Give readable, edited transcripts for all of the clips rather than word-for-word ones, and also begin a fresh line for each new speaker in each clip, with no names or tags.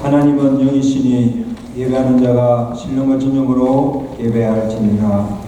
하나님은 영이시니 예배하는 자가 신령과 진정으로 예배할지니라.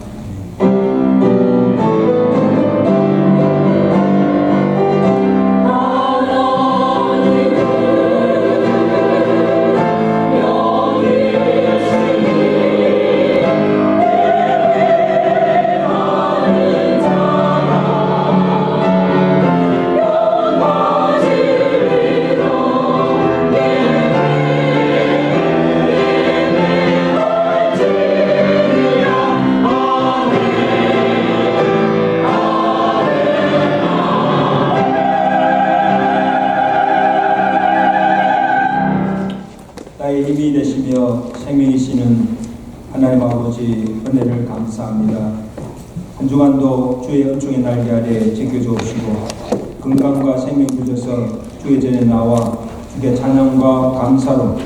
나의 힘이 되시며 생명이시는 하나님 아버지 은혜를 감사합니다. 한 주간도 주의 은총의 날개 아래 지켜주옵시고 건강과 생명 주셔서 주의 전에 나와 주의 찬양과 감사로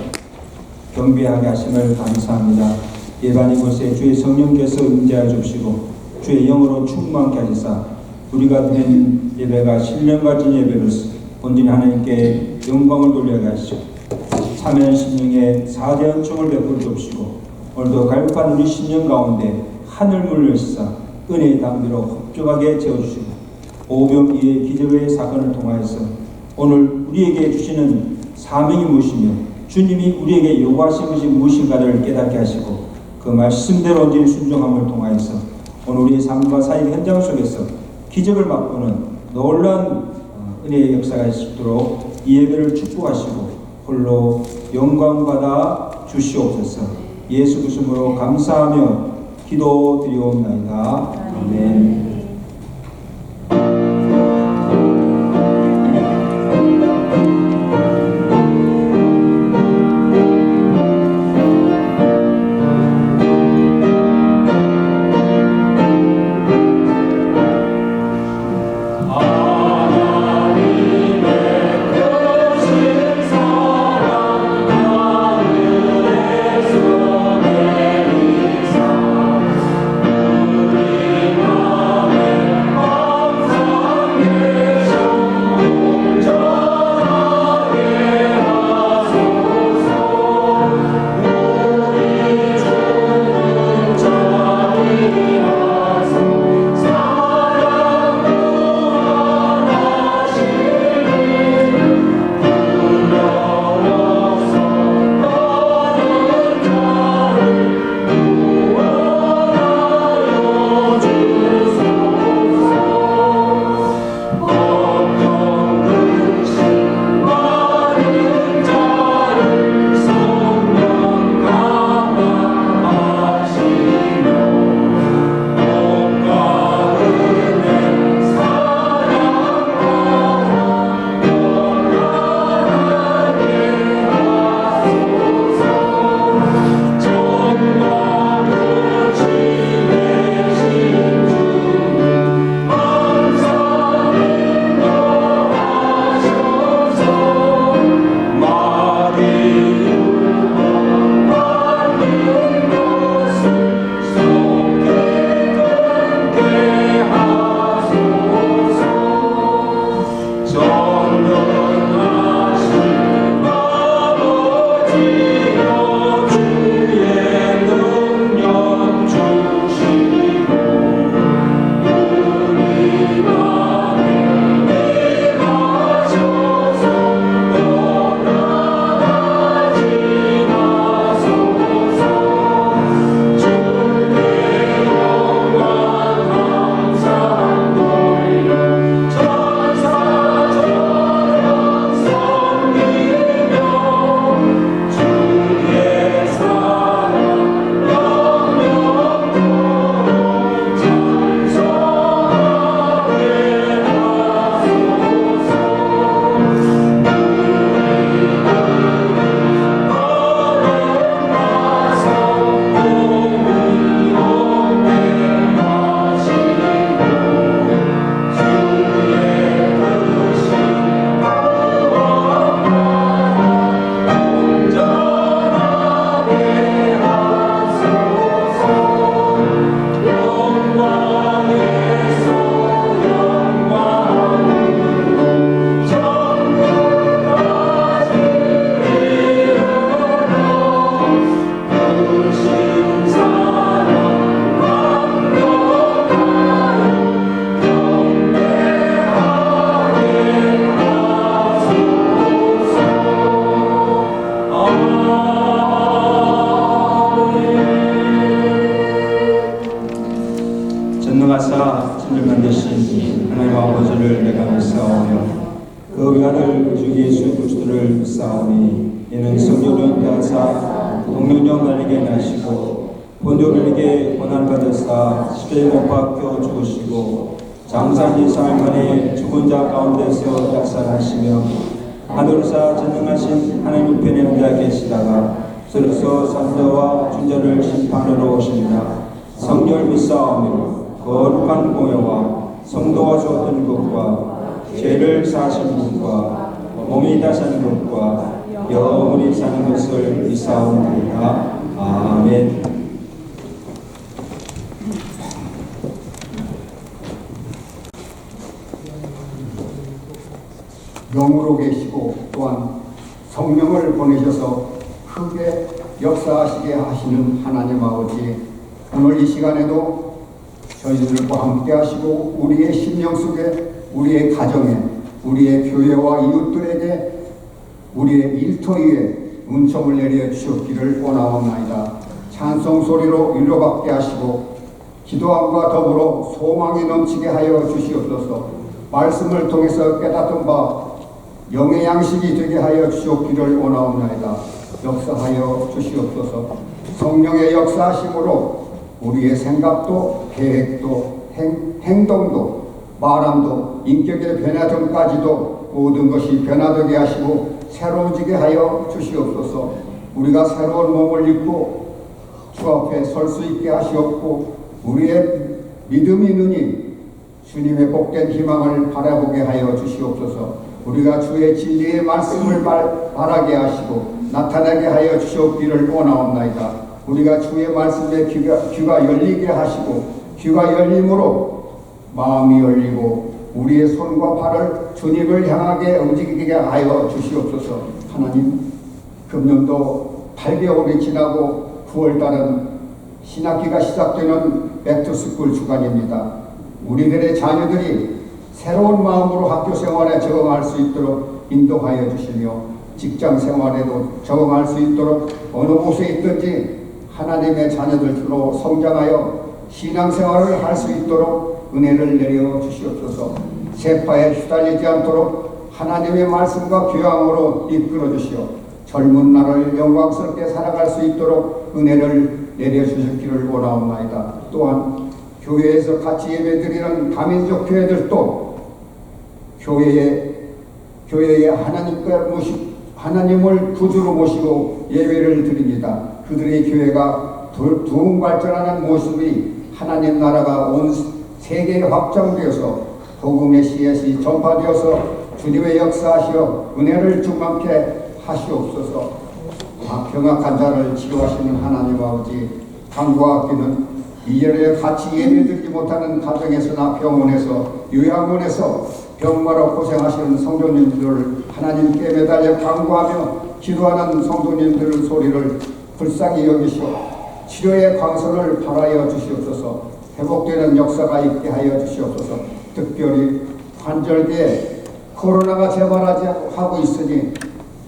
경배하게 하심을 감사합니다. 예반 이곳에 주의 성령께서 임재하여 주시고 주의 영으로 충만케 하시사 우리가 드린 예배가 신령 가진 예배로서 온전히 하나님께 영광을 돌려게 하시고 참여한 심령에 4대 은총을 베풀어 주옵시고 오늘도 갈급한 우리 심령 가운데 하늘문을 여시사 은혜의 담비로 흡족하게 채워주시고 오병 이의 기적의 사건을 통하여서 오늘 우리에게 주시는 사명이 무엇이며 주님이 우리에게 요구하신 것이 무엇인가를 깨닫게 하시고 그 말씀대로 온전히 순종함을 통하여서 오늘 우리의 삶과 사역 현장 속에서 기적을 맛보는 놀라운 은혜의 역사가 있도록 이 예배를 축복하시고 홀로 영광받아 주시옵소서. 예수 그리스도로 감사하며 기도드리옵나이다. 아멘.
Oh
믿사오며 그 외아들 주 예수 그리스도를 믿사오니 이는 성령을 대하사 동명령 날리게 나시고 본조들에게 고난받으사 십자가에 못 박혀 죽으시고 장사지 사흘 만에 죽은 자 가운데서 약살하시며 하늘사 전능하신 하나님 편에 앉아 계시다가 서로서 산자와 준자를 심판하러 오십니다. 성령을 믿사오며 거룩한 공예와 성도가 주었던 것과 죄를 사하시는 것과 몸이 다사는 것과 영원히 사는 것을 믿사옵나이다. 아멘.
영으로 계시고 또한 성령을 보내셔서 크게 역사하시게 하시는 하나님 아버지, 오늘 이 시간에도 저희들과 함께 하시고 우리의 심령 속에, 우리의 가정에, 우리의 교회와 이웃들에게, 우리의 일터위에 은총을 내려 주셨기를 원하옵나이다. 찬송 소리로 위로받게 하시고 기도함과 더불어 소망이 넘치게 하여 주시옵소서. 말씀을 통해서 깨닫던 바 영의 양식이 되게 하여 주시옵기를 원하옵나이다. 역사하여 주시옵소서. 성령의 역사하심으로 우리의 생각도 계획도 행동도 말함도 인격의 변화점까지도 모든 것이 변화되게 하시고 새로워지게 하여 주시옵소서. 우리가 새로운 몸을 입고 주 앞에 설 수 있게 하시옵고 우리의 믿음의 눈이 주님의 복된 희망을 바라보게 하여 주시옵소서. 우리가 주의 진리의 말씀을 말하게 하시고 나타나게 하여 주시옵기를 원하옵나이다. 우리가 주의 말씀에 귀가 열리게 하시고 귀가 열림으로 마음이 열리고 우리의 손과 발을 주님을 향하게 움직이게 하여 주시옵소서. 하나님, 금년도 8개월이 지나고 9월달은 신학기가 시작되는 백투스쿨 주간입니다. 우리들의 자녀들이 새로운 마음으로 학교 생활에 적응할 수 있도록 인도하여 주시며 직장 생활에도 적응할 수 있도록 어느 곳에 있든지 하나님의 자녀들로 성장하여 신앙생활을 할 수 있도록 은혜를 내려 주시옵소서. 세파에 휘달리지 않도록 하나님의 말씀과 교양으로 이끌어 주시어 젊은 날을 영광스럽게 살아갈 수 있도록 은혜를 내려 주시기를 원하옵나이다. 또한 교회에서 같이 예배드리는 다민족 교회들도 교회에 하나님을 구주로 모시고 예배를 드립니다. 그들의 교회가 두음 발전하는 모습이 하나님 나라가 온 세계에 확장되어서 복음의 씨앗이 전파되어서 주님의 역사하시어 은혜를 충만케 하시옵소서. 병약한 자를 치료하시는 하나님 아버지, 강과 학교는 이전에 같이 예배드리지 못하는 가정에서나 병원에서 요양원에서 병마로 고생하시는 성도님들을 하나님께 매달려 간구하며 기도하는 성도님들의 소리를 불쌍히 여기시오 치료의 광선을 발하여 주시옵소서. 회복되는 역사가 있게 하여 주시옵소서. 특별히 환절기에 코로나가 재발하고 있으니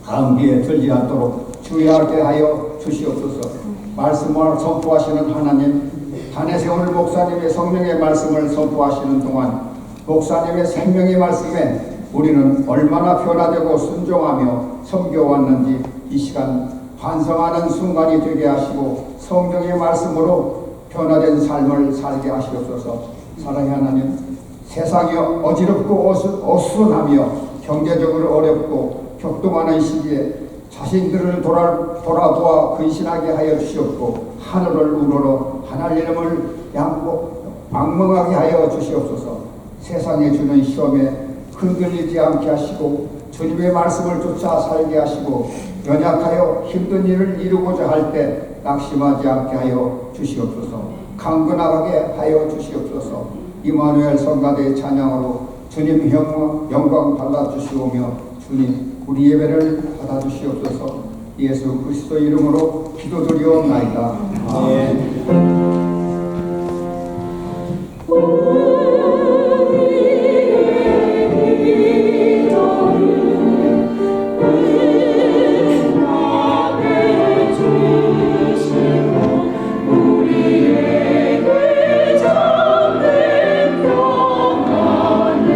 감기에 들지 않도록 주의하게 하여 주시옵소서. 말씀을 선포하시는 하나님, 단에세울 목사님의 성령의 말씀을 선포하시는 동안 목사님의 생명의 말씀에 우리는 얼마나 변화되고 순종하며 섬겨왔는지 이 시간 반성하는 순간이 되게 하시고 성령의 말씀으로 변화된 삶을 살게 하시옵소서. 사랑의 하나님, 세상이 어지럽고 어수선하며 경제적으로 어렵고 격동하는 시기에 자신들을 돌아보아 근신하게 하여 주시옵고 하늘을 우러러 하나님을 악몽하게 하여 주시옵소서. 세상에 주는 시험에 흔들리지 않게 하시고 주님의 말씀을 쫓아 살게 하시고 연약하여 힘든 일을 이루고자 할 때 낙심하지 않게 하여 주시옵소서. 강건하게 하여 주시옵소서. 이마누엘 성가대의 찬양으로 주님 영광 받아주시오며 주님 우리 예배를 받아주시옵소서. 예수 그리스도 이름으로 기도드리옵나이다. 아멘.
우리에게 잠든 평안을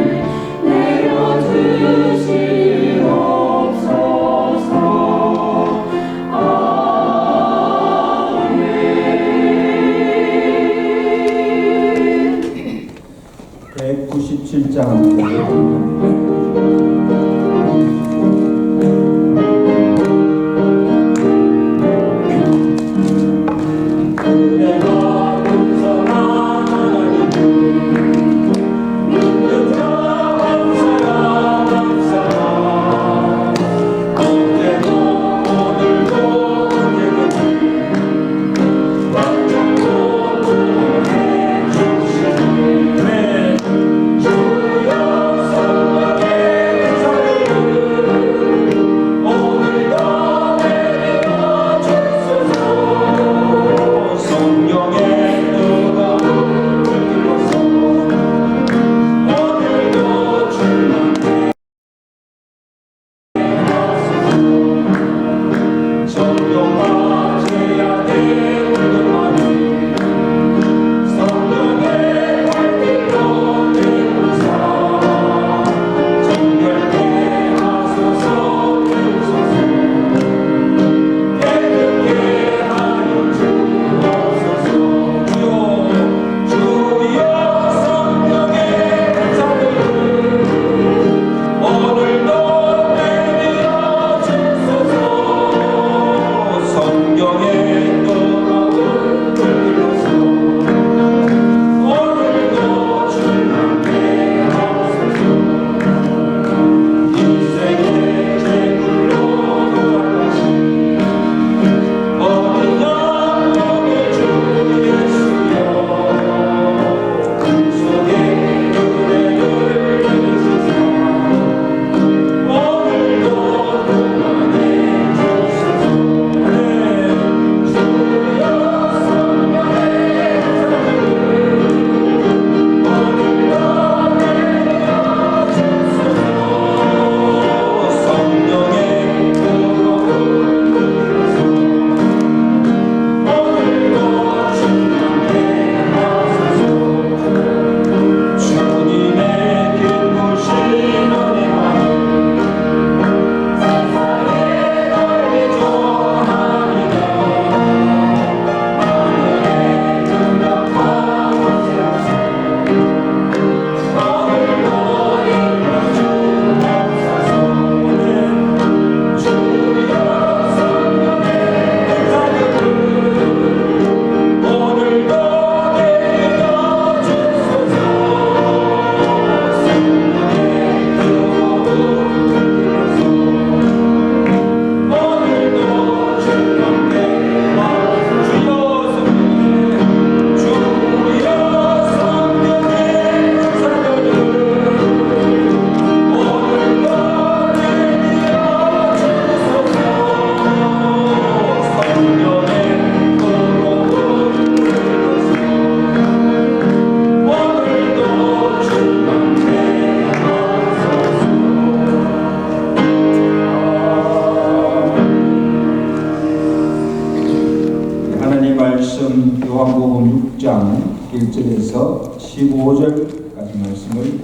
1절에서 15절까지 말씀을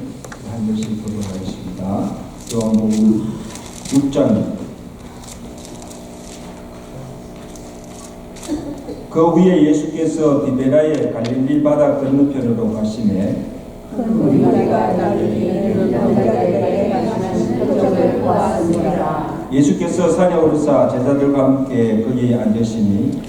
한 절씩 보도록 하겠습니다. 요한복음 6장입니다. 그 후에 예수께서 디베라의 갈릴리 바다 건너편으로 가시매 예수께서 산에 오르사 제자들과 함께 거기 앉으시니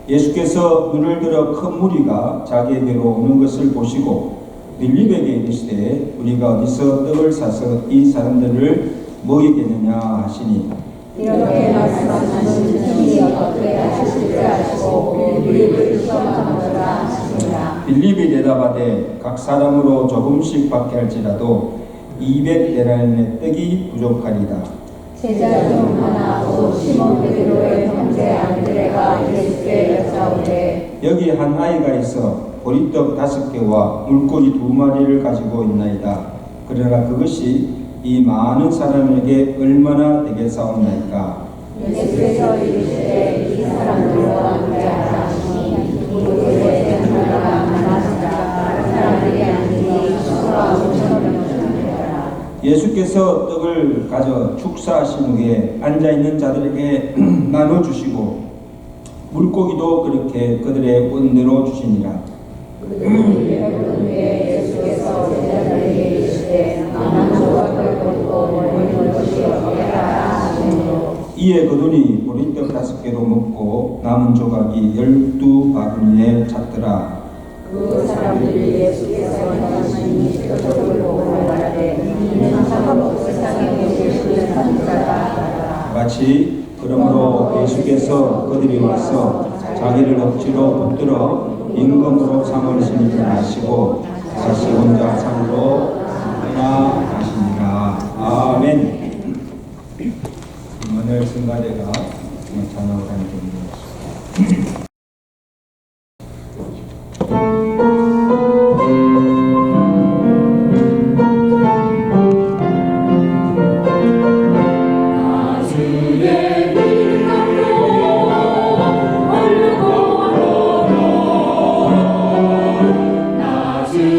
예수께서 눈을 들어 큰 무리가 자기에게로 오는 것을 보시고 빌립에게 이르시되 우리가 어디서 떡을 사서 이 사람들을 먹이겠느냐 하시니
이렇게 말씀하시는 분이 어떻게 하실지 아시고 빌립을 시험하노라 하시니라.
빌립이 대답하되 각 사람으로 조금씩 받게 할지라도 200데나리온의 떡이 부족하리다.
제자 중 하나 곧 시몬 베드로의 형제 안드레가 예수께 여짜오되
여기 한 아이가 있어 보리떡 5개와 물고기 2마리를 가지고 있나이다. 그러나 그것이 이 많은 사람에게 얼마나 되겠사옵나이까.
예수께서 이르시되 이 사람들과 함께하라 하시니 이곳에 전파가 많아지자 사람들이 아니니 수가 5,000명이 되더라.
예수께서 떡을 가져 축사하신 후에 앉아있는 자들에게 나눠주시고 물고기도 그렇게 그들의 원대로 주시니라.
그들이 배부른 후에 예수께서 제자들에게 이르시되 남은 조각을 거두고 버리는 것이 어디라 하시므로
이에 그들이 보리떡 5개로 먹고 남은 조각이 12바구니에 찼더라.
그 사람들이 예수께서 행하신 이 표적을 보고 말하되 이는 참으로 세상에 계시는 선지자라 하더라.
마치 그러므로 예수께서 그들이 와서 자기를 억지로 붙들어 임금으로 삼을 신이 하시고 다시 혼자 산으로 떠나가시니라. 아멘. 오늘 승가대가 찬양을 하는 겁니다.
나주의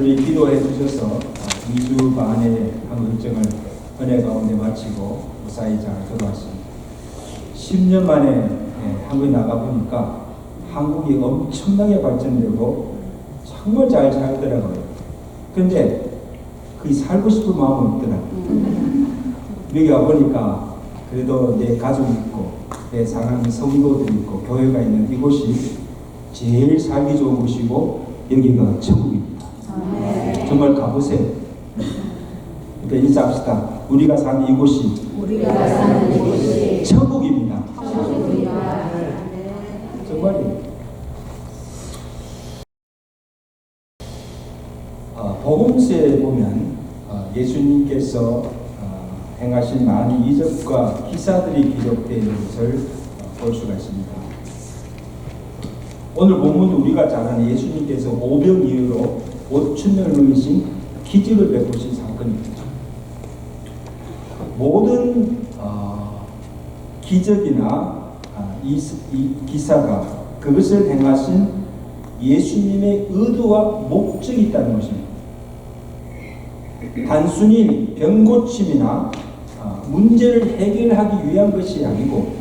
저희 기도해 주셔서 2주 반의 한국 일정을 은혜 가운데 마치고 무사히 잘 돌아왔습니다. 10년 만에 한국에 나가보니까 한국이 엄청나게 발전되고 정말 잘 살더라고요. 그런데 그 살고 싶은 마음은 없더라고요. 여기 와보니까 그래도 내 가족이 있고 내 사랑하는 성도들이 있고 교회가 있는 이곳이 제일 살기 좋은 곳이고 여기가 천국입니다. 정말 가보세요. 그러니까 인사합시다. 우리가 사는 이곳이 천국입니다. 정말이에요. 복음서에 보면 예수님께서 행하신 많은 이적과 기사들이 기록되어 있는 것을 볼 수가 있습니다. 오늘 본문 우리가 잘 아는 예수님께서 오병 이후로 5,000명을 넘기신 기적을 베푸신 사건입니다. 모든 기적이나 이 기사가 그것을 행하신 예수님의 의도와 목적이 있다는 것입니다. 단순히 병 고침이나 문제를 해결하기 위한 것이 아니고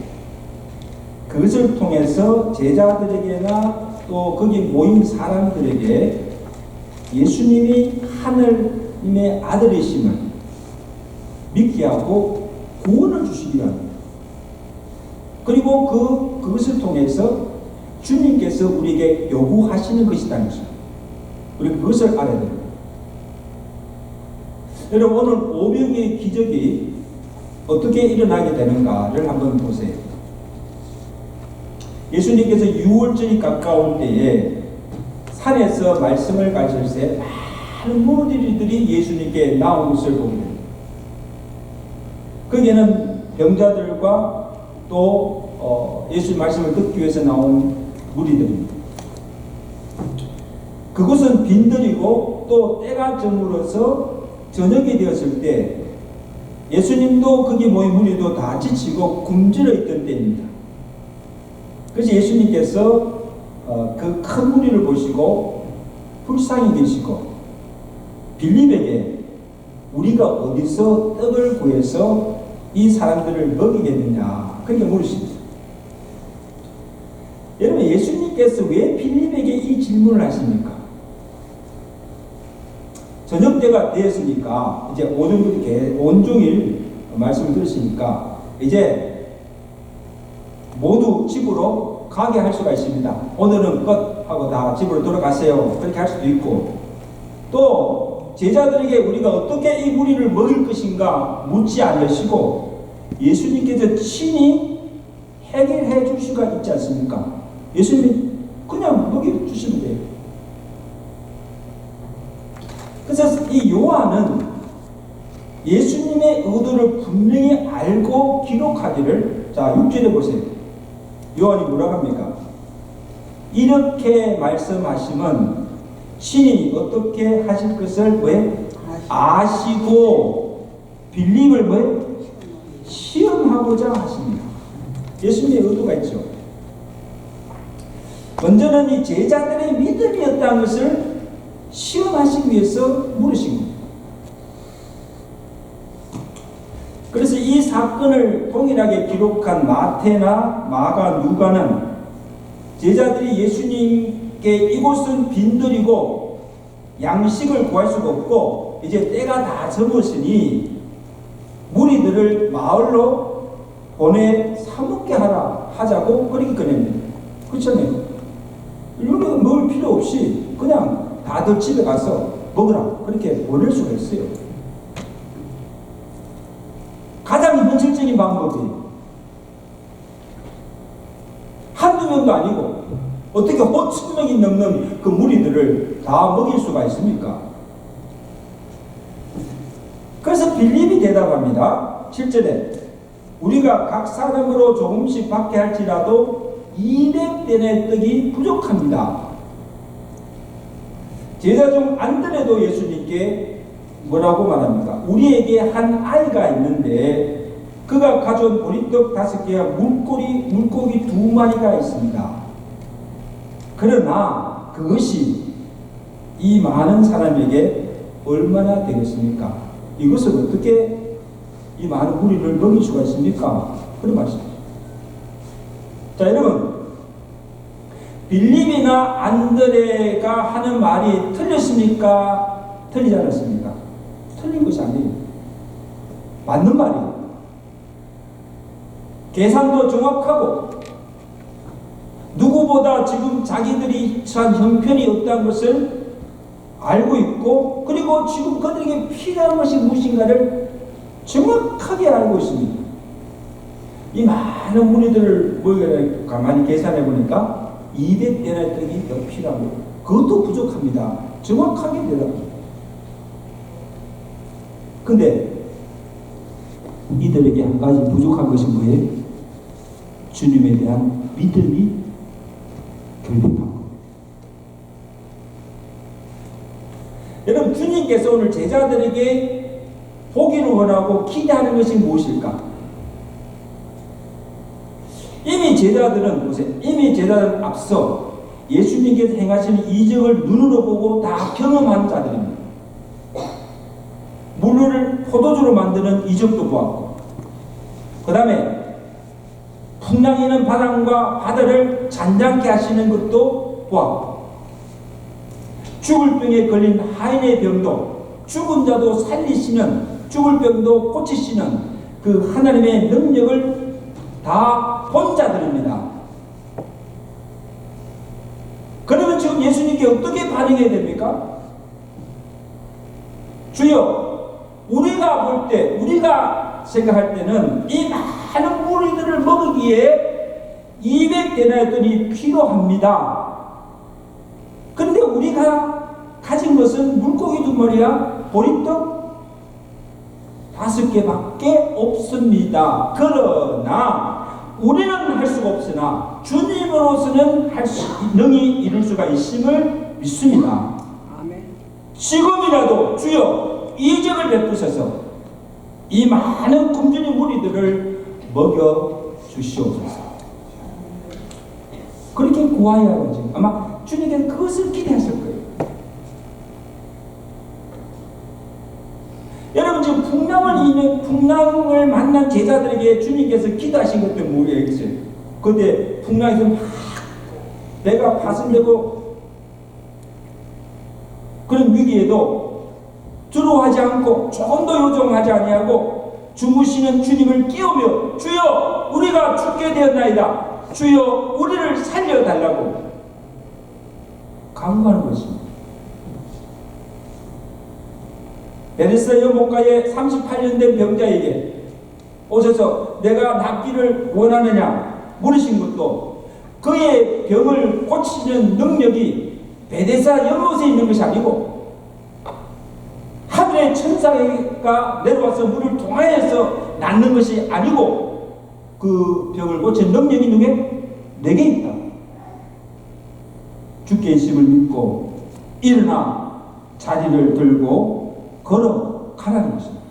그것을 통해서 제자들에게나 또 거기 모인 사람들에게 예수님이 하늘님의 아들이심을 믿게 하고 구원을 주시기 위함입니다. 그리고 그것을 통해서 주님께서 우리에게 요구하시는 것이라는 것입니다. 우리 그것을 알아야 됩니다. 여러분 오늘 오병의 기적이 어떻게 일어나게 되는가를 한번 보세요. 예수님께서 6월절이 가까울 때에 산에서 말씀을 가르칠 때 많은 무리들이 예수님께 나온 것을 보게 됩니다. 거기에는 병자들과 또 예수님 말씀을 듣기 위해서 나온 무리들입니다. 그곳은 빈들이고 또 때가 저물어서 저녁이 되었을 때 예수님도 거기 모인 무리도 다 지치고 굶주려 있던 때입니다. 그래서 예수님께서 그 큰 무리를 보시고 불쌍히 계시고 빌립에게 우리가 어디서 떡을 구해서 이 사람들을 먹이겠느냐 그렇게 물으십니다. 여러분 예수님께서 왜 빌립에게 이 질문을 하십니까? 저녁 때가 되었으니까 이제 온종일 말씀을 들으시니까 이제 모두 집으로 가게 할 수가 있습니다. 오늘은 끝 하고 다 집으로 돌아가세요. 그렇게 할 수도 있고 또 제자들에게 우리가 어떻게 이 무리를 먹일 것인가 묻지 않으시고 예수님께서 친히 해결해 줄 수가 있지 않습니까? 예수님이 그냥 먹여주시면 돼요. 그래서 이 요한은 예수님의 의도를 분명히 알고 기록하기를 자 6절에 보세요. 요한이 뭐라고 합니까? 이렇게 말씀하시면 친히 어떻게 하실 것을 왜 아시고 빌립을 왜 시험하고자 하십니다. 예수님의 의도가 있죠. 먼저는 이 제자들의 믿음이었다는 것을 시험하시기 위해서 물으신 겁니다. 그래서 이 사건을 동일하게 기록한 마태나 마가, 누가는 제자들이 예수님께 이곳은 빈들이고 양식을 구할 수가 없고 이제 때가 다 저물었으니 무리들을 마을로 보내 사먹게 하자고 그렇게 꺼냅니다. 그렇잖아요. 이거 먹을 필요 없이 그냥 다들 집에 가서 먹으라 그렇게 보낼 수가 있어요. 가장 현실적인 방법이에요. 한두 명도 아니고 어떻게 5,000명이 넘는 그 무리들을 다 먹일 수가 있습니까? 그래서 빌립이 대답합니다. 7절에 우리가 각 사람으로 조금씩 받게 할지라도 200대의 떡이 부족합니다. 제자 중 안드레도 예수님께 뭐라고 말합니까? 우리에게 한 아이가 있는데 그가 가져온 보리떡 5개와 물고기 2마리가 있습니다. 그러나 그것이 이 많은 사람에게 얼마나 되겠습니까? 이것을 어떻게 이 많은 무리를 먹일 수가 있습니까? 그런 말씀입니다. 자, 여러분, 빌립이나 안드레가 하는 말이 틀렸습니까? 틀리지 않았습니까? 틀린 것이 아니에요. 맞는 말이에요. 계산도 정확하고 누구보다 지금 자기들이 처한 형편이 없다는 것을 알고 있고, 그리고 지금 그들에게 필요한 것이 무엇인가를 정확하게 알고 있습니다. 이 많은 무리들을 모여 가만히 계산해 보니까 200대나 떡이 더 필요하고 그것도 부족합니다. 정확하게 대답합니다. 근데 이들에게 한 가지 부족한 것이 뭐예요? 주님에 대한 믿음이 결핍한 것. 여러분, 주님께서 오늘 제자들에게 보기를 원하고 기대하는 것이 무엇일까? 이미 제자들은 앞서 예수님께서 행하신 이적을 눈으로 보고 다 경험한 자들입니다. 물을 포도주로 만드는 이적도 보았고, 그 다음에 풍랑이는 바람과 바다를 잔잔케 하시는 것도 보았고, 죽을 병에 걸린 하인의 병도, 죽은 자도 살리시는, 죽을 병도 고치시는 그 하나님의 능력을 다 본 자들입니다. 그러면 지금 예수님께 어떻게 반응해야 됩니까? 주여, 우리가 볼 때, 우리가 생각할 때는 이 많은 무리들을 먹이기에 200데나리 돈이 필요합니다. 그런데 우리가 가진 것은 물고기 2마리야 보리떡 5개밖에 없습니다. 그러나 우리는 할 수가 없으나 주님으로서는 능히 이룰 수가 있음을 믿습니다. 지금이라도 주여 이적을 베푸셔서 이 많은 굶주린 무리들을 먹여 주시옵소서. 그렇게 구하여야 하죠. 아마 주님께서 그것을 기대하실 거예요. 여러분, 지금 풍랑을 만난 제자들에게 주님께서 기도하신 것도 뭐겠어요? 그때 풍랑에서 막 배가 파손되고 그런 위기에도 두려워하지 않고 조금도 요정하지 아니하고 주무시는 주님을 깨우며 주여 우리가 죽게 되었나이다, 주여 우리를 살려달라고 간구하는 것입니다. 베데스다 여목가에 38년 된 병자에게 오셔서 내가 낫기를 원하느냐 물으신 것도 그의 병을 고치는 능력이 베데스다 연못에 있는 것이 아니고 하늘의 천사가 내려와서 물을 통하여서 낫는 것이 아니고 그 병을 고치는 능력이 누구에? 내게 있다. 주께 있음을 믿고 일어나 자리를 들고 걸어가라는 것입니다.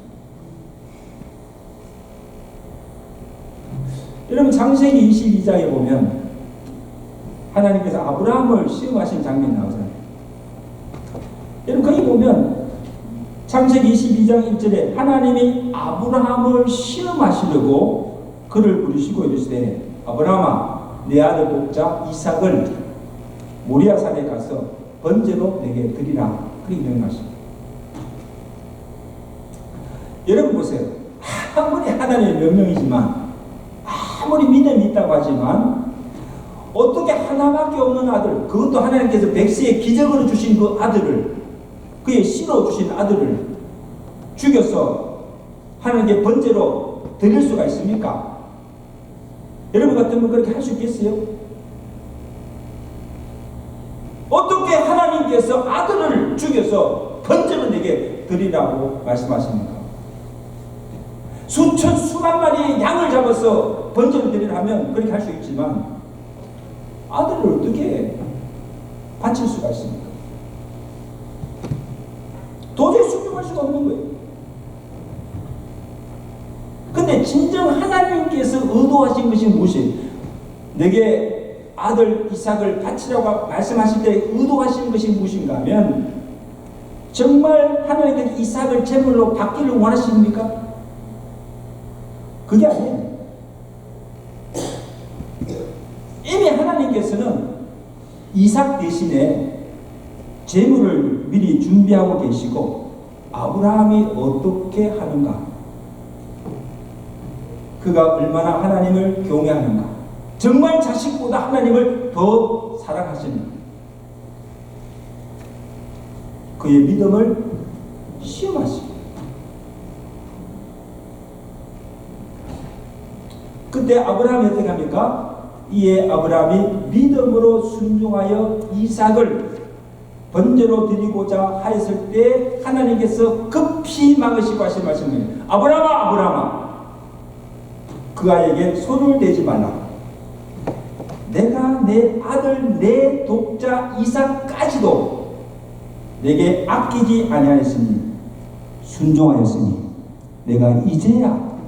여러분, 창세기 22장에 보면 하나님께서 아브라함을 시험하신 장면이 나오잖아요. 여러분, 거기 보면 창세기 22장 1절에 하나님이 아브라함을 시험하시려고 그를 부르시고 이르시되 아브라함아 내 아들 독자 이삭을 모리아산에 가서 번제로 내게 드리라. 그렇게 명령하십니다. 여러분 보세요. 아무리 하나님의 명령이지만 아무리 믿음이 있다고 하지만 어떻게 하나밖에 없는 아들, 그것도 하나님께서 백세의 기적으로 주신 그 아들을, 그의 씨로 주신 아들을 죽여서 하나님께 번제로 드릴 수가 있습니까? 여러분 같으면 그렇게 할 수 있겠어요? 어떻게 하나님께서 아들을 죽여서 번제로 내게 드리라고 말씀하십니까? 수천 수만 마리의 양을 잡아서 번제로 드리라 하면 그렇게 할 수 있지만 아들을 어떻게 바칠 수가 있습니까? 도저히 순종할 수가 없는 거예요. 근데 진정 하나님께서 의도하신 것이 무엇이에요? 내게 아들 이삭을 바치라고 말씀하실 때 의도하신 것이 무엇인가 하면 정말 하나님께서 이삭을 제물로 받기를 원하십니까? 그게 아니에요. 이미 하나님께서는 이삭 대신에 제물을 미리 준비하고 계시고 아브라함이 어떻게 하는가? 그가 얼마나 하나님을 경외하는가? 정말 자식보다 하나님을 더 사랑하시는가? 그의 믿음을 시험하시고 그때 아브라함이 어떻게 합니까? 이에 아브라함이 믿음으로 순종하여 이삭을 번제로 드리고자 하였을 때 하나님께서 급히 막으시고 하신 말씀이에요. 아브라함아 아브라함아 그 아이에게 손을 대지 말라. 내가 내 아들 내 독자 이삭까지도 내게 아끼지 아니하였으니 순종하였으니 내가 이제야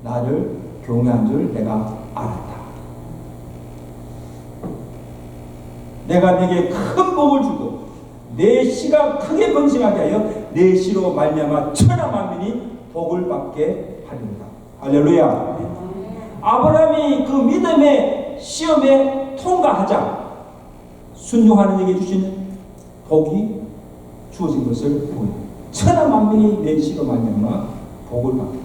나를 경외한 줄 내가 알았다. 내가 네게 큰 복을 주고 내 씨가 크게 번성하게 하여 내 씨로 말미암아 천하 만민이 복을 받게 하리로다. 할렐루야. 아브라함이 그 믿음의 시험에 통과하자 순종하는 에게 주시는 복이 주어진 것을 보여. 천하 만민이 내 씨로 말미암아 복을 받게.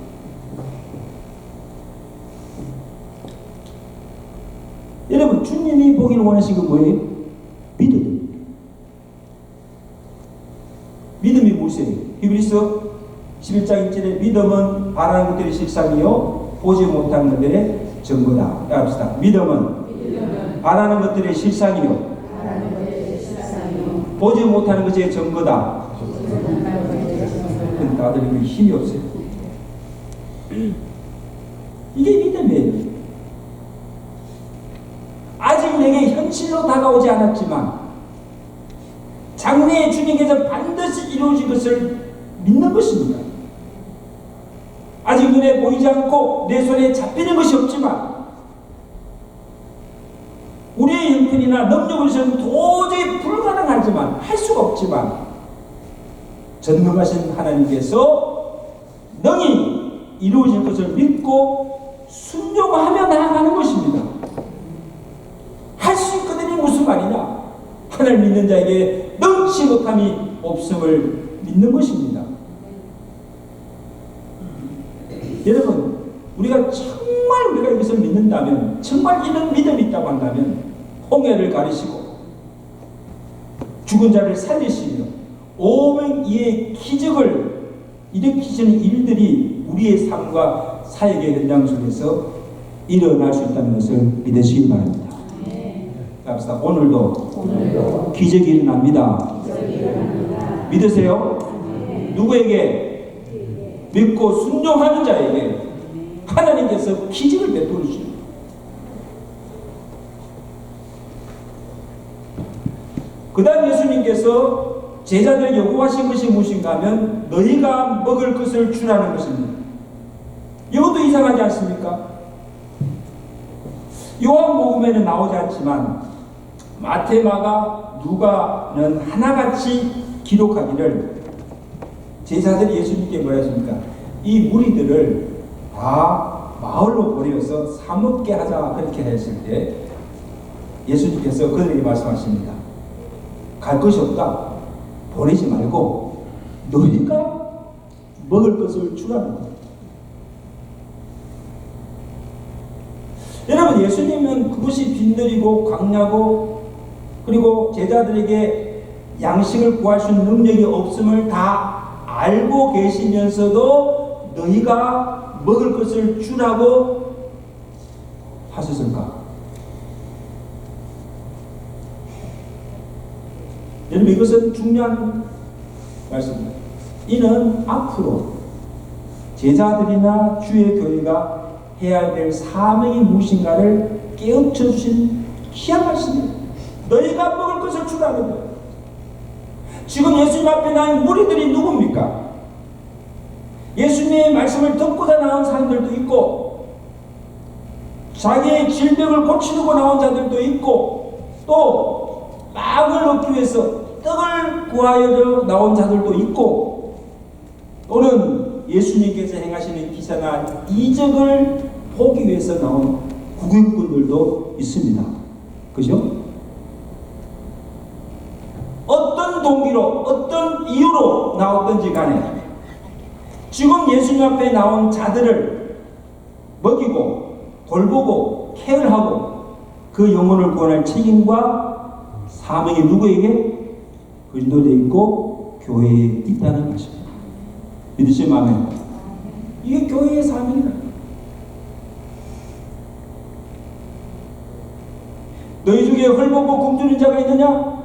여러분 주님이 보기를 원하신 건 뭐예요? 믿음. 믿음이 무엇이에요? 히브리서 11장 1절에 믿음은 바라는 것들의 실상이요 보지 못하는 것들의 증거다. 합시다. 믿음은 바라는 것들의 실상이요 보지 못하는 것의 증거다. 다들 힘이 없어요. 이게 믿음이에요. 아직 내게 현실로 다가오지 않았지만 장래에 주님께서 반드시 이루어질 것을 믿는 것입니다. 아직 눈에 보이지 않고 내 손에 잡히는 것이 없지만 우리의 형편이나 능력으로서는 도저히 불가능하지만 할 수가 없지만 전능하신 하나님께서 능히 이루어질 것을 믿고 순종하며 나아가는 것입니다. 할 수 있거든요. 무슨 말이냐? 하나님 믿는 자에게 능치 못함이 없음을 믿는 것입니다. 여러분 우리가 정말 우리가 이것을 믿는다면 정말 이런 믿음이 있다고 한다면 홍해를 가리시고 죽은 자를 살리시며 오병이의 기적을 일으키시는 일들이 우리의 삶과 사역의 현장 속에서 일어날 수 있다는 것을 믿으시기 바랍니다. 합시다. 오늘도 기적이 일어납니다. 믿으세요? 누구에게? 믿고 순종하는 자에게 하나님께서 기적을 베풀으십니다. 그 다음 예수님께서 제자들 요구하신 것이 무엇인가 하면 너희가 먹을 것을 주라는 것입니다. 이것도 이상하지 않습니까? 요한복음에는 나오지 않지만 마태, 마가, 누가는 하나같이 기록하기를 제자들이 예수님께 뭐라 했습니까? 이 무리들을 다 마을로 보내서 사 먹게 하자 그렇게 했을 때 예수님께서 그들에게 말씀하십니다. 갈 것이 없다. 보내지 말고 너희가 먹을 것을 주라는 거예요. 여러분 예수님은 그것이 빈들이고 광야고 그리고 제자들에게 양식을 구할 수 있는 능력이 없음을 다 알고 계시면서도 너희가 먹을 것을 주라고 하셨을까? 여러분 이것은 중요한 말씀입니다. 이는 앞으로 제자들이나 주의 교회가 해야 될 사명이 무엇인가를 깨우쳐 주신 귀한 말씀입니다. 너희가 먹을 것을 주라는 거예요. 지금 예수님 앞에 나온 무리들이 누굽니까? 예수님의 말씀을 듣고자 나온 사람들도 있고 자기의 질병을 고치려고 나온 자들도 있고 또 빵을 얻기 위해서 떡을 구하여 나온 자들도 있고, 또는 예수님께서 행하시는 기사나 이적을 보기 위해서 나온 구경꾼들도 있습니다. 그죠? 어떤 동기로, 어떤 이유로 나왔던지 간에 지금 예수님 앞에 나온 자들을 먹이고 돌보고 케어하고 그 영혼을 구원할 책임과 사명이 누구에게? 그리스도에 있고 교회에 있다는 것입니다. 믿으시면 아멘. 이게 교회의 사명이다. 너희 중에 헐벗고 굶주린 자가 있느냐?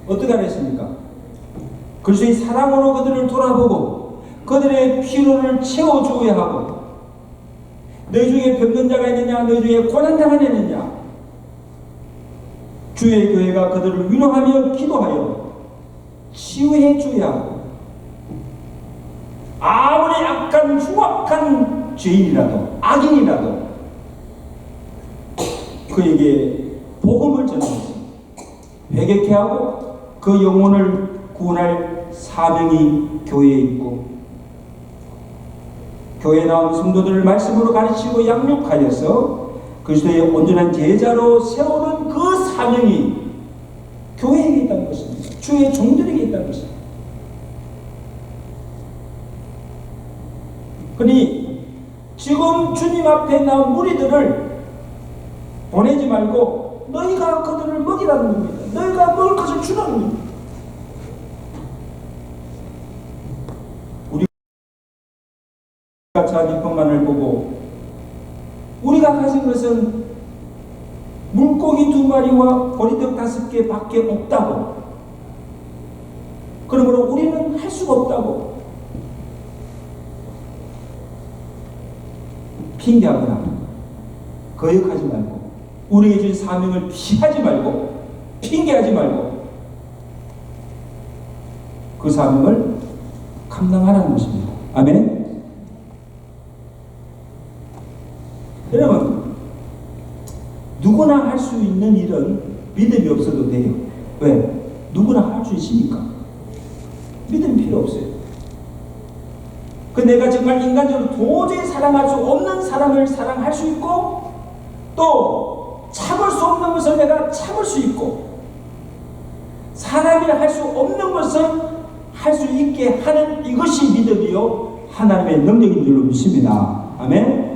어떻게 하랬습니까? 그리스도의 사랑으로 그들을 돌아보고 그들의 필요를 채워주어야 하고, 너희 중에 병든 자가 있느냐? 너희 중에 고난당한 자가 있느냐? 주의 교회가 그들을 위로하며 기도하여 치유해 줘야 하고, 아무리 약간 흉악한 죄인이라도 악인이라도 그에게 복음을 전하면서 회개케 하고 그 영혼을 구원할 사명이 교회에 있고, 교회에 나온 성도들을 말씀으로 가르치고 양육하여서 그리스도의 온전한 제자로 세우는 그 사명이 교회에게 있다는 것입니다. 주의 종들에게 있다는 것입니다. 그러니 지금 주님 앞에 나온 무리들을 보내지 말고 너희가 그들을 먹이라는 겁니다. 너희가 먹을 것을 주라는 겁니다. 우리가 자니펑만을 보고 우리가 가진 것은 물고기 2마리와 보리떡 5개 밖에 없다고, 그러므로 우리는 할 수가 없다고 핑계하거나 거역하지 말고, 우리에게 준 사명을 피하지 말고 핑계하지 말고 그 사명을 감당하라는 것입니다. 아멘. 여러분, 누구나 할 수 있는 일은 믿음이 없어도 돼요. 왜? 누구나 할 수 있으니까. 믿음 필요 없어요. 그 내가 정말 인간적으로 도저히 사랑할 수 없는 사람을 사랑할 수 있고, 또 참을 수 없는 것을 내가 참을 수 있고, 사람이 할 수 없는 것을 할 수 있게 하는 이것이 믿음이요 하나님의 능력인 줄로 믿습니다. 아멘.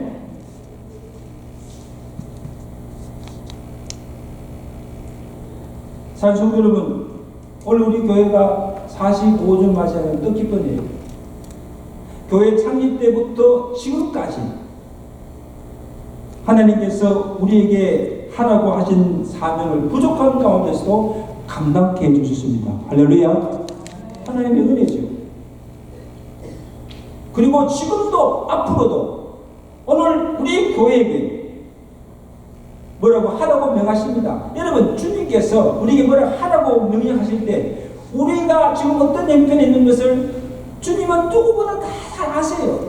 사실 성도 여러분, 오늘 우리 교회가 45년 맞이하는 뜻깊은 일, 교회 창립 때부터 지금까지 하나님께서 우리에게 하라고 하신 사명을 부족한 가운데서도 감당케 해주셨습니다. 할렐루야. 하나님의 은혜죠. 그리고 지금도 앞으로도 오늘 우리 교회에게 뭐라고 하라고 명하십니다. 여러분, 주님께서 우리에게 뭐라고 하라고 명령하실 때 우리가 지금 어떤 형편에 있는 것을 주님은 누구보다 다 잘 아세요.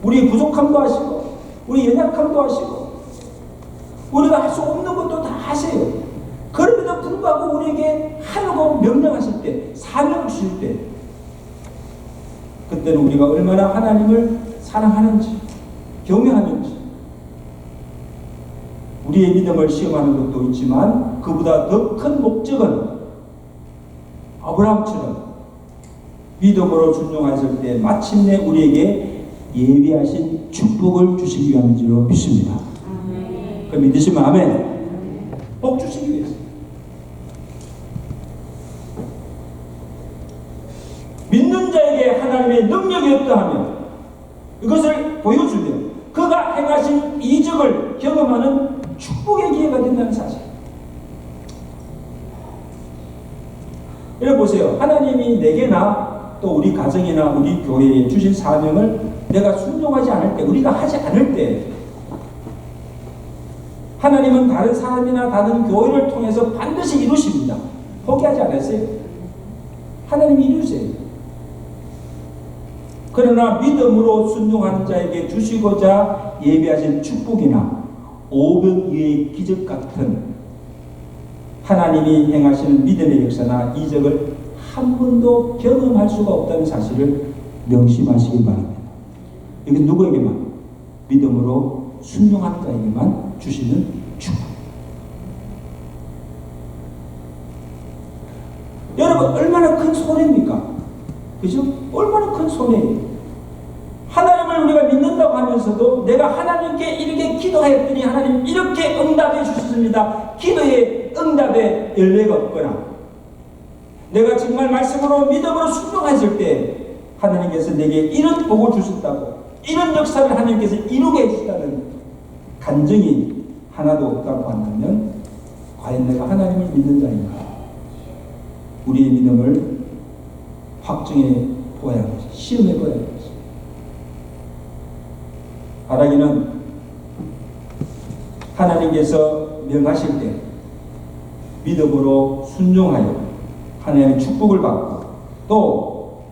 우리의 부족함도 아시고 우리 연약함도 아시고 우리가 할 수 없는 것도 다 아세요. 그럼에도 불구하고 우리에게 하라고 명령하실 때, 사명을 주실 때, 그때는 우리가 얼마나 하나님을 사랑하는지 경외하는지, 우리의 믿음을 시험하는 것도 있지만 그보다 더 큰 목적은 아브라함처럼 믿음으로 순종하였을 때 마침내 우리에게 예비하신 축복을 주시기 위함인 줄로 믿습니다. 그 믿으시면 아멘. 복 주시기 위해서. 믿는 자에게 하나님의 능력이 없다 하면 이것을 보여주며 그가 행하신 이적을 경험하는 축복의 기회가 된다는 사실. 여러분 보세요. 하나님이 내게나 또 우리 가정이나 우리 교회에 주신 사명을 내가 순종하지 않을 때, 우리가 하지 않을 때, 하나님은 다른 사람이나 다른 교회를 통해서 반드시 이루십니다. 포기하지 않았어요. 하나님이 이루세요. 그러나 믿음으로 순종하는 자에게 주시고자 예비하신 축복이나 오병이의 기적 같은 하나님이 행하시는 믿음의 역사나 이적을 한 번도 경험할 수가 없다는 사실을 명심하시기 바랍니다. 이게 누구에게만? 믿음으로 순종한 자에게만 주시는 축복. 여러분, 얼마나 큰 손해입니까? 그죠? 얼마나 큰 손해예요. 하나님을 우리가 믿는다고 하면서도 내가 하나님께 이렇게 기도하였더니 하나님 이렇게 응답해 주셨습니다. 기도의 응답에 열매가 없거나 내가 정말 말씀으로 믿음으로 순종했을 때 하나님께서 내게 이런 복을 주셨다고, 이런 역사를 하나님께서 이루게 해주셨다는 간증이 하나도 없다고 한다면 과연 내가 하나님을 믿는 자인가? 우리의 믿음을 확증해 보아야 하는 것이, 시험해 보아야 하는 것이. 바라기는 하나님께서 명하실 때 믿음으로 순종하여 하나님의 축복을 받고 또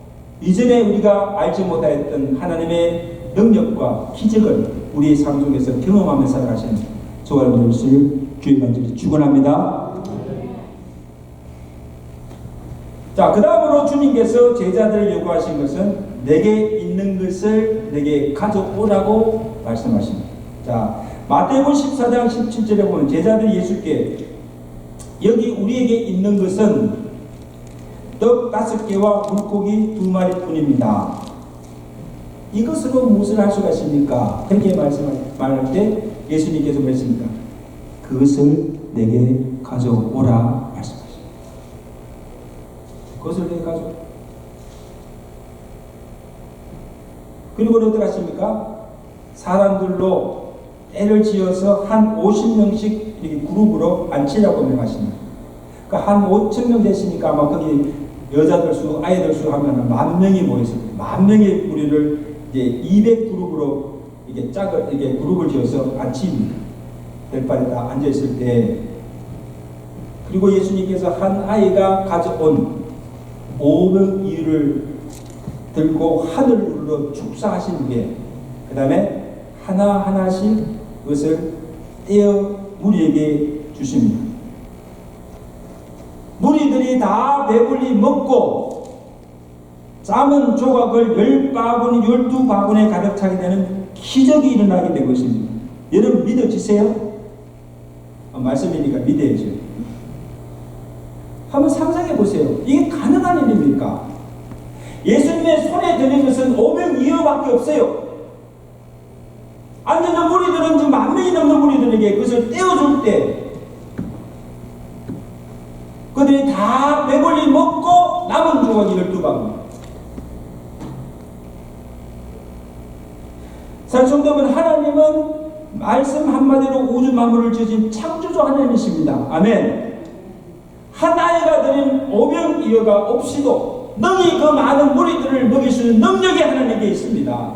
이전에 우리가 알지 못하였던 하나님의 능력과 기적을 우리의 삶 속에서 경험하며 살아가시는 저와 여러분들 주의 간절히 축원합니다. 자, 그 다음으로 주님께서 제자들을 요구하신 것은 내게 있는 것을 내게 가져오라고 말씀하십니다. 자, 마태복음 14장 17절에 보면 제자들이 예수께 여기 우리에게 있는 것은 떡 5개와 물고기 2마리 뿐입니다. 이것으로 무엇을 할 수가 있습니까? 그렇게 말할 때 예수님께서 말씀입니다. 그것을 내게 가져오라 말씀하십니다. 그것을 내게 가져오라. 그리고 어떻게 하십니까? 사람들로 때를 지어서 한 50명씩 이렇게 그룹으로 앉히라고 명하십니다. 그러니까 한 5,000명 됐으니까 아마 거기 여자들 수, 아이들 수 하면 10,000명이 모였습니다. 10,000명의 무리를 이제 200그룹으로 이렇게 그룹을 지어서 앉힙니다. 델판에 다 앉아있을 때, 그리고 예수님께서 한 아이가 가져온 5명 이유를 들고 하늘로 축사하신 후에 그 다음에 하나하나씩 그것을 떼어 무리에게 주십니다. 무리들이 다 배불리 먹고 남은 조각을 10바구니, 12바구니에 가득 차게 되는 기적이 일어나게 된 것입니다. 여러분 믿어지세요? 말씀이니까 믿어야죠. 한번 상상해 보세요. 이게 가능한 일입니까? 예수님의 손에 드는 것은 500이어밖에 없어요. 앉은 무리들은 지금 10,000명이 넘는 무리들에게 그것을 떼어줄 때 그들이 다 배불리 먹고 남은 조각이 12바구니. 자, 정도면 하나님은 말씀 한마디로 우주 만물을 지으신 창조주 하나님이십니다. 아멘. 한 아이가 드린 500이어가 없이도 능히 그 많은 무리들을 먹일 수 있는 능력이 하나님께 있습니다.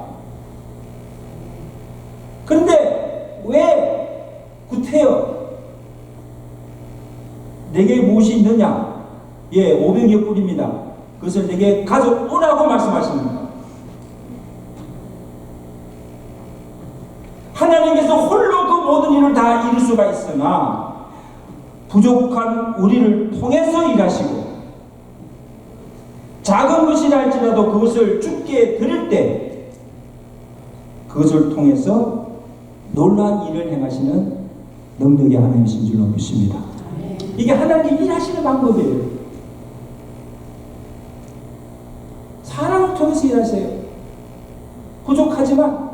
그런데 왜 구태여 내게 무엇이 있느냐? 예, 500여 뿐입니다. 그것을 내게 가져오라고 말씀하십니다. 하나님께서 홀로 그 모든 일을 다 이룰 수가 있으나 부족한 우리를 통해서 일하시고 작은 것이라 할지라도 그것을 주께 드릴 때 그것을 통해서 놀라운 일을 행하시는 능력의 하나님이신 줄로 믿습니다. 이게 하나님이 일하시는 방법이에요. 사람을 통해서 일하세요. 부족하지만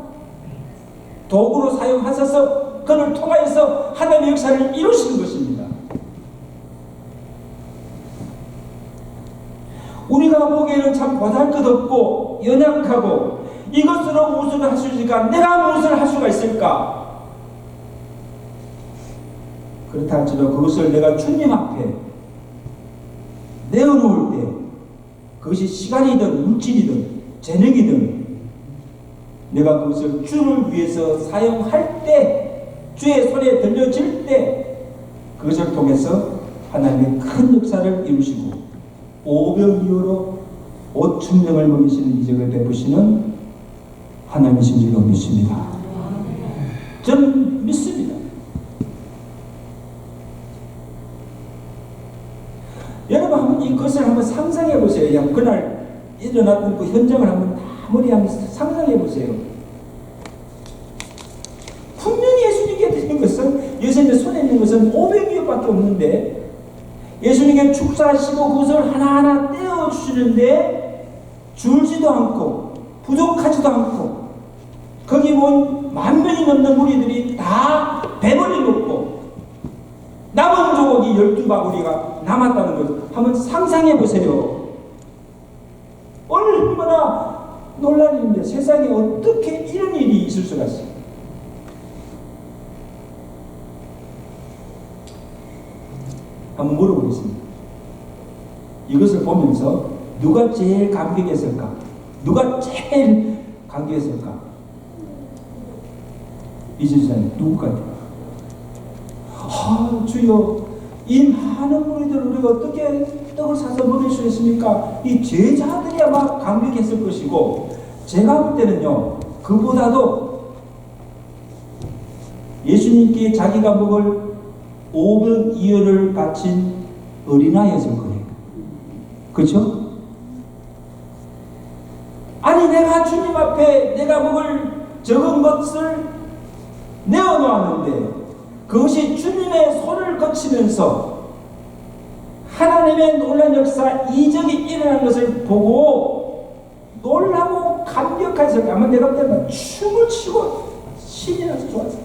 도구로 사용하셔서 그를 통하여서 하나님의 역사를 이루시는 것입니다. 우리가 보기에는 참 보잘것없고 연약하고 이것으로 무엇을 할 수 있을까? 내가 무엇을 할 수가 있을까? 그렇다 할지라도 그것을 내가 주님 앞에 내어놓을 때 그것이 시간이든 물질이든 재능이든 내가 그것을 주를 위해서 사용할 때 주의 손에 들려질 때 그것을 통해서 하나님의 큰 역사를 이루시고 500이어로 5,000명을 먹이시는 이적을 베푸시는 하나님이신 줄로 믿습니다. 저는 믿습니다. 세례하고 그날 일어났던 그 현장을 한번 다 머리에 한번 상상해 보세요. 분명히 예수님께 드린 것은, 예수님의 손에 있는 것은 500여밖에 없는데 예수님께 축사하시고 그것을 하나하나 떼어주시는데 줄지도 않고 부족하지도 않고 거기 본 10,000명이 넘는 무리들이 다 배불리 먹고 남은 조각이 12바구리가 남았다는 것 한번 상상해 보세요. 얼마나 놀랄 일인데 세상에 어떻게 이런 일이 있을 수가 있어요. 한번 물어보겠습니다. 이것을 보면서 누가 제일 감격했을까? 누가 제일 감격했을까? 이제는 누구 같아요? 주여, 이 많은 무리들 우리가 어떻게 떡을 사서 먹일 수 있습니까? 이 제자들이 아마 감격했을 것이고, 제가 볼 때는요, 그보다도 예수님께 자기가 먹을 500이어를 바친 어린아이였을 거예요. 그렇죠? 아니, 내가 주님 앞에 내가 먹을 적은 것을 내어놓았는데 그것이 주님의 손을 거치면서 하나님의 놀라운 역사, 이적이 일어난 것을 보고 놀라고 감격해서 아마 내가 볼 때는 춤을 추고 신이 나서 좋았어요.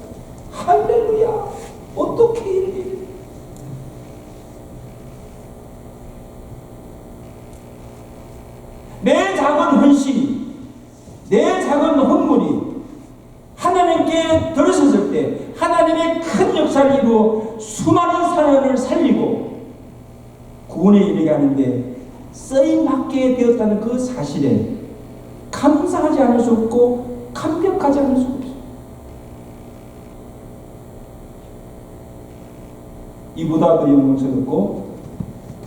할렐루야! 어떻게 이런 일이? 내 작은 헌신이, 내 작은 헌물이 하나님께 들어섰을 때 하나님의 큰 역사를 이루어 수많은 사람을 살리고 구원에 이르게 하는데 쓰임받게 되었다는 그 사실에 감사하지 않을 수 없고 감격하지 않을 수 없어요. 이보다 더 영광스럽고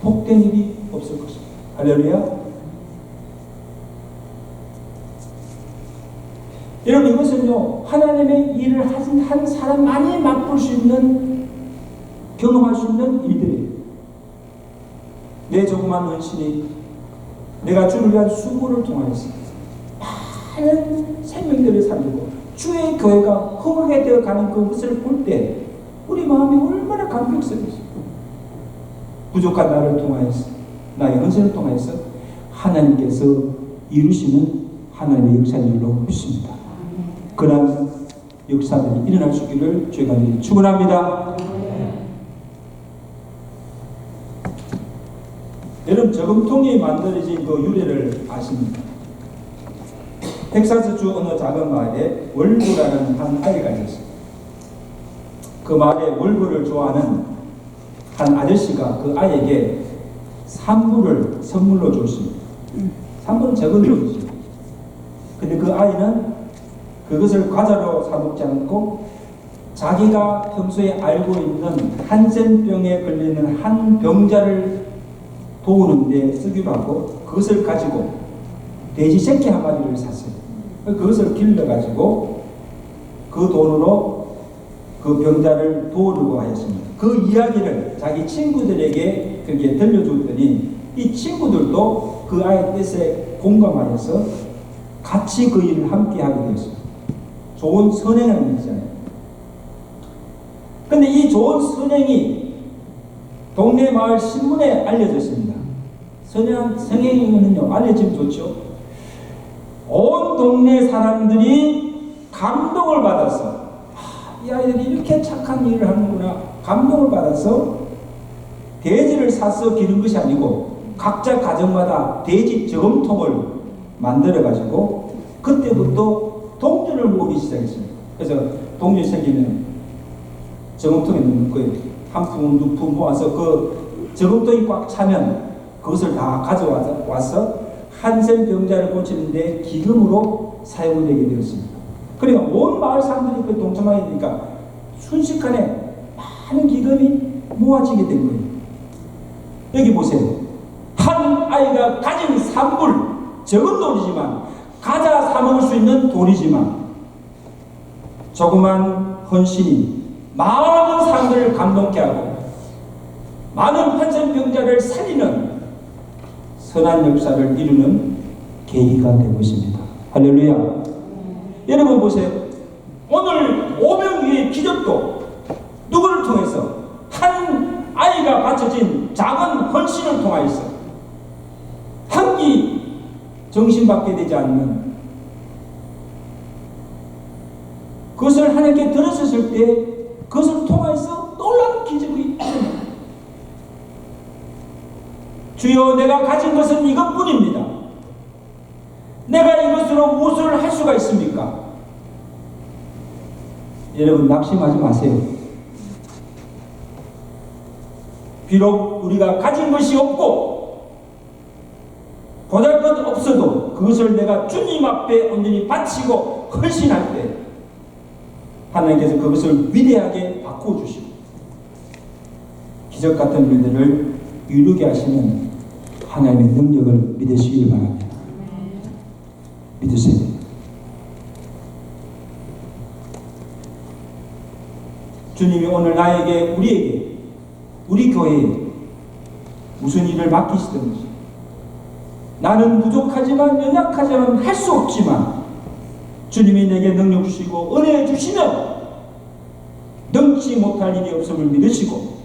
복된 일이 없을 것입니다. 할렐루야. 여러분, 이것은요, 하나님의 일을 한 사람만이 맛볼 수 있는, 경험할 수 있는 일들이에요. 내 조그만 헌신이 내가 주를 위한 수고를 통하여서 많은 생명들을 살리고 주의 교회가 흥하게 되어 가는 그것을 볼 때 우리 마음이 얼마나 감격스러워요. 부족한 나를 통하여서, 나의 헌신을 통하여서 하나님께서 이루시는 하나님의 역사들로 믿습니다. 그런 역사들이 일어날 수 있기를 주의 간절히 축원합니다. 여러분, 저금통이 만들어진 그 유래를 아십니까? 텍사스주 어느 작은 마을에 월부라는 한 아이가 있었어요. 그 마을에 월부를 좋아하는 한 아저씨가 그 아이에게 산불을 선물로 줬습니다. 산불은 적은 돈이죠. 근데 그 아이는 그것을 과자로 사먹지 않고 자기가 평소에 알고 있는 한센병에 걸리는 한 병자를 도우는데 쓰기로 하고 그것을 가지고 돼지 새끼 한 마리를 샀어요. 그것을 길러가지고 그 돈으로 그 병자를 도우려고 하였습니다. 그 이야기를 자기 친구들에게 그게 들려줬더니 이 친구들도 그 아이의 뜻에 공감하여서 같이 그 일을 함께 하게 되었습니다. 좋은 선행하는 일이잖아요. 근데 이 좋은 선행이 동네 마을 신문에 알려졌습니다. 선행이면요, 알려지면 좋죠. 온 동네 사람들이 감동을 받아서 이 아이들이 이렇게 착한 일을 하는구나 감동을 받아서 돼지를 사서 기른 것이 아니고 각자 가정마다 돼지 저금통을 만들어 가지고 그때부터 동전을 모으기 시작했습니다. 그래서 동전이 생기면 저금통에 넣는 거예요. 한 푼, 두 푼 모아서 그 저금통이 꽉 차면 그것을 다 가져와서 한센 병자를 고치는데 기금으로 사용되게 되었습니다. 그러니까 온 마을 사람들이 그 동참하게 되니까 순식간에 많은 기금이 모아지게 된 거예요. 여기 보세요. 한 아이가 가진 산불, 적은 돈이지만 과자 사 먹을 수 있는 돈이지만 조그만 헌신이 많은 사람들을 감동케 하고 많은 한센병자를 살리는 선한 역사를 이루는 계기가 될 것입니다. 할렐루야. 여러분 보세요. 오늘 오병이의 기적도 누구를 통해서? 한 아이가 바쳐진 작은 헌신을 통하여서 한 끼 정신받게 되지 않는 그것을 하나님께 들었을 때 그것을 통하여서 놀라운 기적이 일어납니다. 주여, 내가 가진 것은 이것뿐입니다. 내가 이것으로 무엇을 할 수가 있습니까? 여러분 낙심하지 마세요. 비록 우리가 가진 것이 없고 보잘것 없어도 그것을 내가 주님 앞에 온전히 바치고 헌신할 때 하나님께서 그것을 위대하게 바꿔주시고 기적 같은 일들을 이루게 하시는 하나님의 능력을 믿으시길 바랍니다. 믿으세요. 주님이 오늘 나에게, 우리에게, 우리 교회에 무슨 일을 맡기시든지 나는 부족하지만 연약하지만 할 수 없지만 주님이 내게 능력 주시고 은혜 주시면 능치 못할 일이 없음을 믿으시고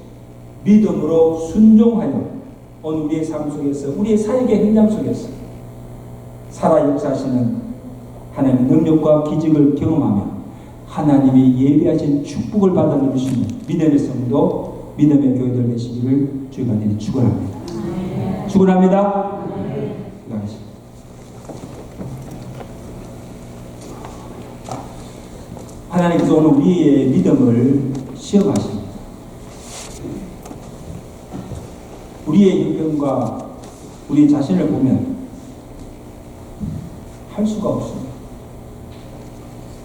믿음으로 순종하여 오늘 우리의 삶 속에서, 우리의 사역의 현장 속에서 살아 역사하시는 하나님의 능력과 기적을 경험하며 하나님이 예비하신 축복을 받아 누리시는 믿음의 성도, 믿음의 교회들 되시기를 주의 간절히 축원합니다. 축원합니다. 기도하겠습니다. 하나님께서 오늘 우리의 믿음을 시험하십니다. 우리의 형편과 우리 자신을 보면 할 수가 없습니다.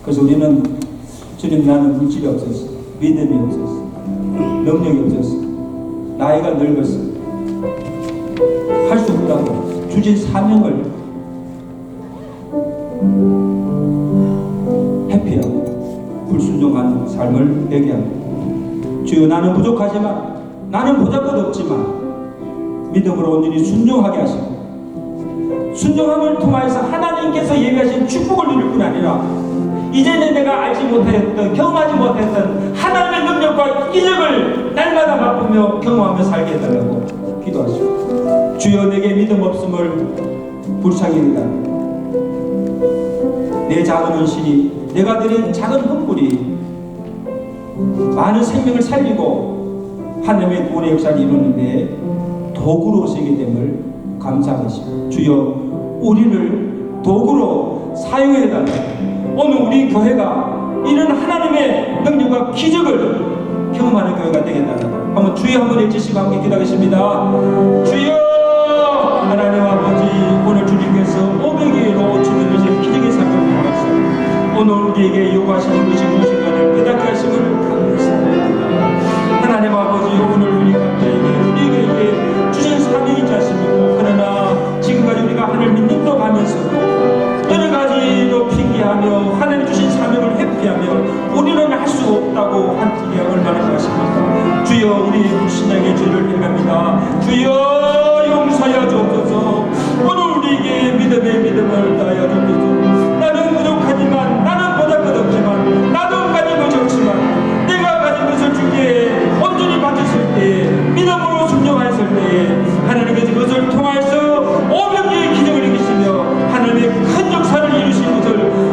그래서 우리는 주님, 나는 물질이 없었어, 믿음이 없었어, 능력이 없었어, 나이가 늙었어, 할 수 없다고 주신 사명을 회피하고 불순종한 삶을 배기하고, 주여, 나는 부족하지만, 나는 보잘것 없지만 믿음으로 온전히 순종하게 하시고 순종함을 통하여서 하나님께서 예비하신 축복을 누릴 뿐 아니라 이제는 내가 알지 못하였던, 경험하지 못했던 하나님의 능력과 기적을 날마다 맛보며 경험하며 살게 해달라고 기도하시고, 주여, 내게 믿음 없음을 불쌍히 여기다. 내 작은 헌신이, 내가 드린 작은 헌물이 많은 생명을 살리고 하나님의 구원의 역사를 이루는데 도구로 쓰게 됨을 감사하시고, 주여, 우리를 도구로 사용해달라고, 오늘 우리 교회가 이런 하나님의 능력과 기적을 경험하는 교회가 되겠다고 한번 주여 한번 해주시고 함께 기도하겠습니다. 주여, 하나님 아버지, 오늘 주님께서 500일로 주님의 기적의 삶을 통하셔서 오늘 우리에게 요구하시는 것이 무엇인가를 깨닫게 하심을 감사합니다. 하나님 아버지, 오늘 우리 각자에게 우리에게 주신 사명이 있지 않습니까? 그러나 지금까지 우리가 하나님을 믿는 가면서도 여러 가지로 핑계하며 하나님 주신 사명을 회피하며 우리는 할 수 없다고 한 일이 얼마나 하십니까? 주여, 우리 불신앙의 죄를 행합니다. 주여, 용서하여 주옵소서. 오늘 우리에게 믿음을 다하여 주옵소서. 나는 부족하지만, 나는 보잘것 없지만, 나도 가진 것이 없지만 내가 가진 것을 주기에 온전히 바쳤을 때에, 믿음으로 순종하였을 때에 하나님께서 그것을 통하여서 500개의 기적을 이기시며 하나님의 큰 역사를 이루신 것을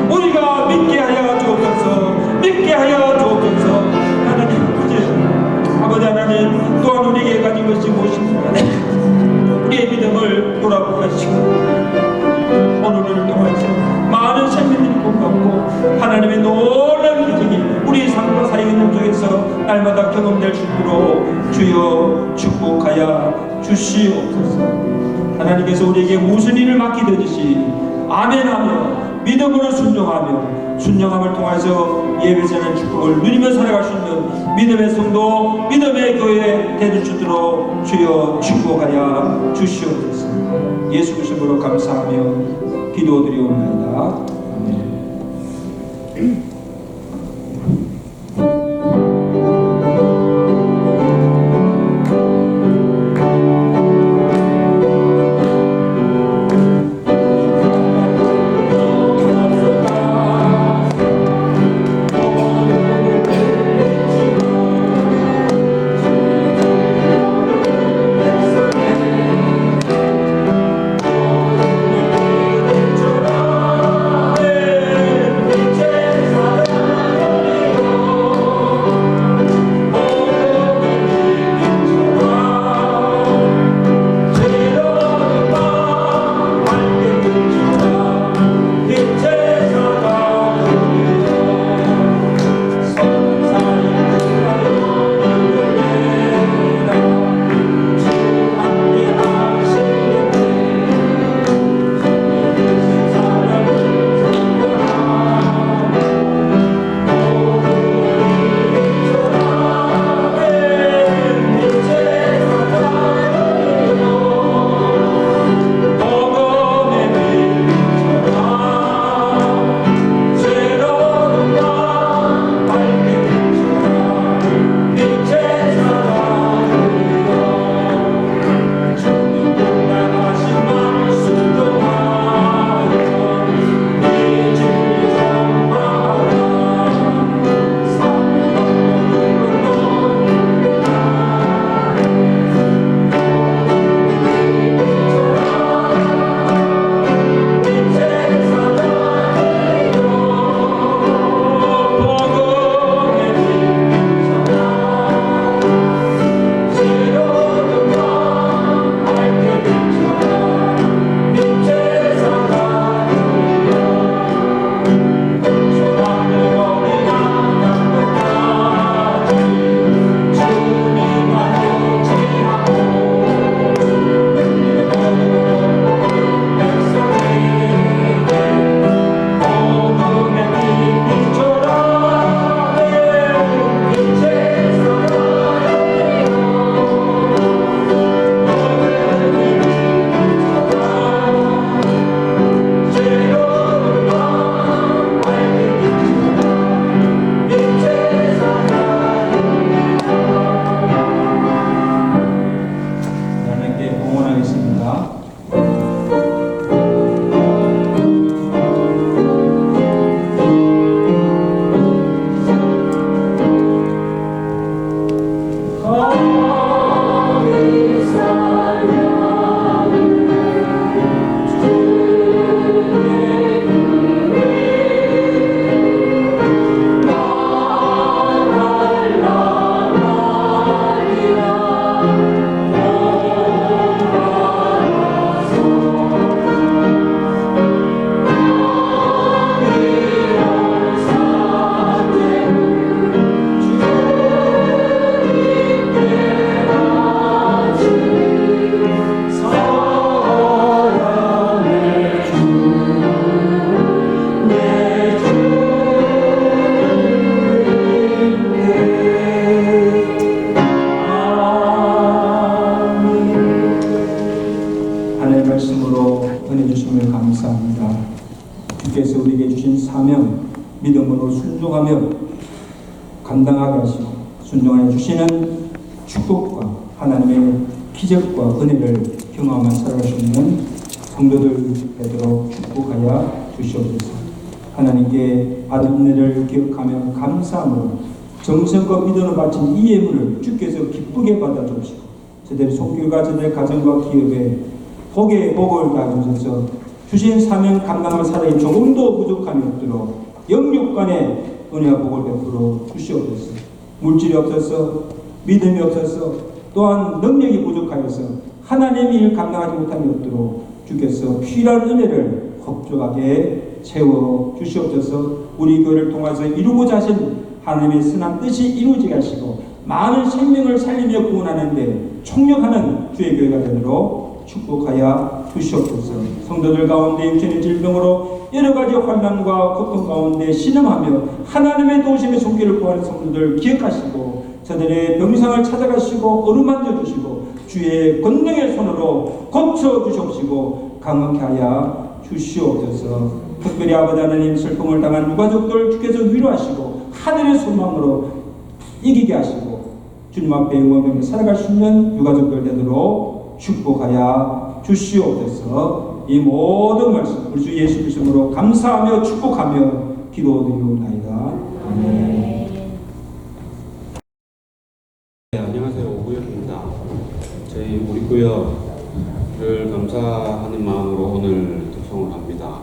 우리가 믿게 하여 주옵소서. 믿게 하여 주옵소서. 하나님 아버지 하나님, 또한 우리에게 가진 것이 무엇입니까? 우리의 믿음을 돌아보게 하시고 오늘을 통해서 많은 생명들이 복받고 하나님의 놀라운 기적이 우리의 삶과 사역의 속에서 날마다 경험될 수 있도록 주여 축복하여 주시옵소서. 하나님께서 우리에게 무슨 일을 맡기듯이 아멘하며 믿음으로 순종함을 통해서 예배자는 축복을 누리며 살아갈 수 있는 믿음의 성도, 믿음의 교회 되는 수 있도록 주여 축복하여 주시옵소서. 예수 그리스도로 감사하며 기도드리옵나이다. 아멘. 주심을 감사합니다. 주께서 우리에게 주신 사명 믿음으로 순종하며 감당하게 하시고 순종하여 주시는 축복과 하나님의 기적과 은혜를 경험하며 살아갈 수 있는 성도들 되도록 축복하여 주시옵소서. 하나님께 받은 은혜를 기억하며 감사함으로 정성과 믿음으로 바친 이 예물을 주께서 기쁘게 받아 주시고 저들의 손길과 저들의 가정과 기업에 복의 복을 다주셔서 주신 사명 감당하며 살아가기 조금도 부족함이 없도록 영육간의 은혜와 복을 베풀어 주시옵소서. 물질이 없어서 믿음이 없어서 또한 능력이 부족하여서 하나님의 일을 감당하지 못함이 없도록 주께서 필요한 은혜를 흡족하게 채워 주시옵소서. 우리 교회를 통해서 이루고자 하신 하나님의 선한 뜻이 이루어지게 하시고 많은 생명을 살리며 구원하는 데 총력하는 주의 교회가 되도록 축복하여 주시옵소서. 성도들 가운데 육신의 질병으로 여러 가지 환난과 고통 가운데 신음하며 하나님의 도우심의 손길을 구하는 성도들 기억하시고 저들의 병상을 찾아가시고 어루만져 주시고 주의 권능의 손으로 고쳐 주시옵시고 강하게 하여 주시옵소서. 특별히 아버지 하나님 슬픔을 당한 유가족들 주께서 위로하시고 하늘의 소망으로 이기게 하시고 주님 앞에 영원히 살아갈 수 있는 유가족들 되도록 축복하여 주시옵소서. 이 모든 말씀 우리 주 예수 그리스도로 감사하며 축복하며 기도드리옵나이다. 아멘.
네, 안녕하세요. 오구역입니다. 저희 우리 구역을 감사하는 마음으로 오늘 특송을 합니다.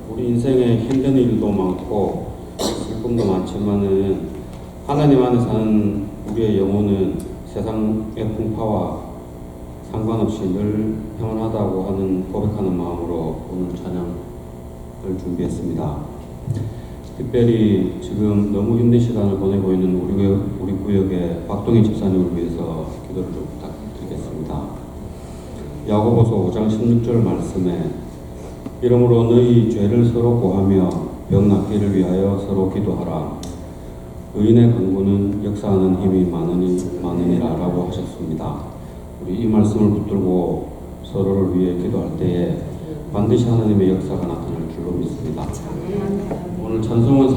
우리 인생에 힘든 일도 많고 슬픔도 많지만은 하나님 안에 사는 우리의 영혼은 세상의 풍파와 상관없이 늘 평안하다고 하는 고백하는 마음으로 오늘 찬양을 준비했습니다. 특별히 지금 너무 힘든 시간을 보내고 있는 우리 구역의 박동희 집사님을 위해서 기도를 좀 부탁드리겠습니다. 야고보서 5장 16절 말씀에 이러므로 너희 죄를 서로 고하며 병 낫기를 위하여 서로 기도하라. 의인의 간구는 역사하는 힘이 많으니라 라고 하셨습니다. 우리 이 말씀을 붙들고 서로를 위해 기도할 때에 반드시 하나님의 역사가 나타날 줄로 믿습니다. 오늘 찬송은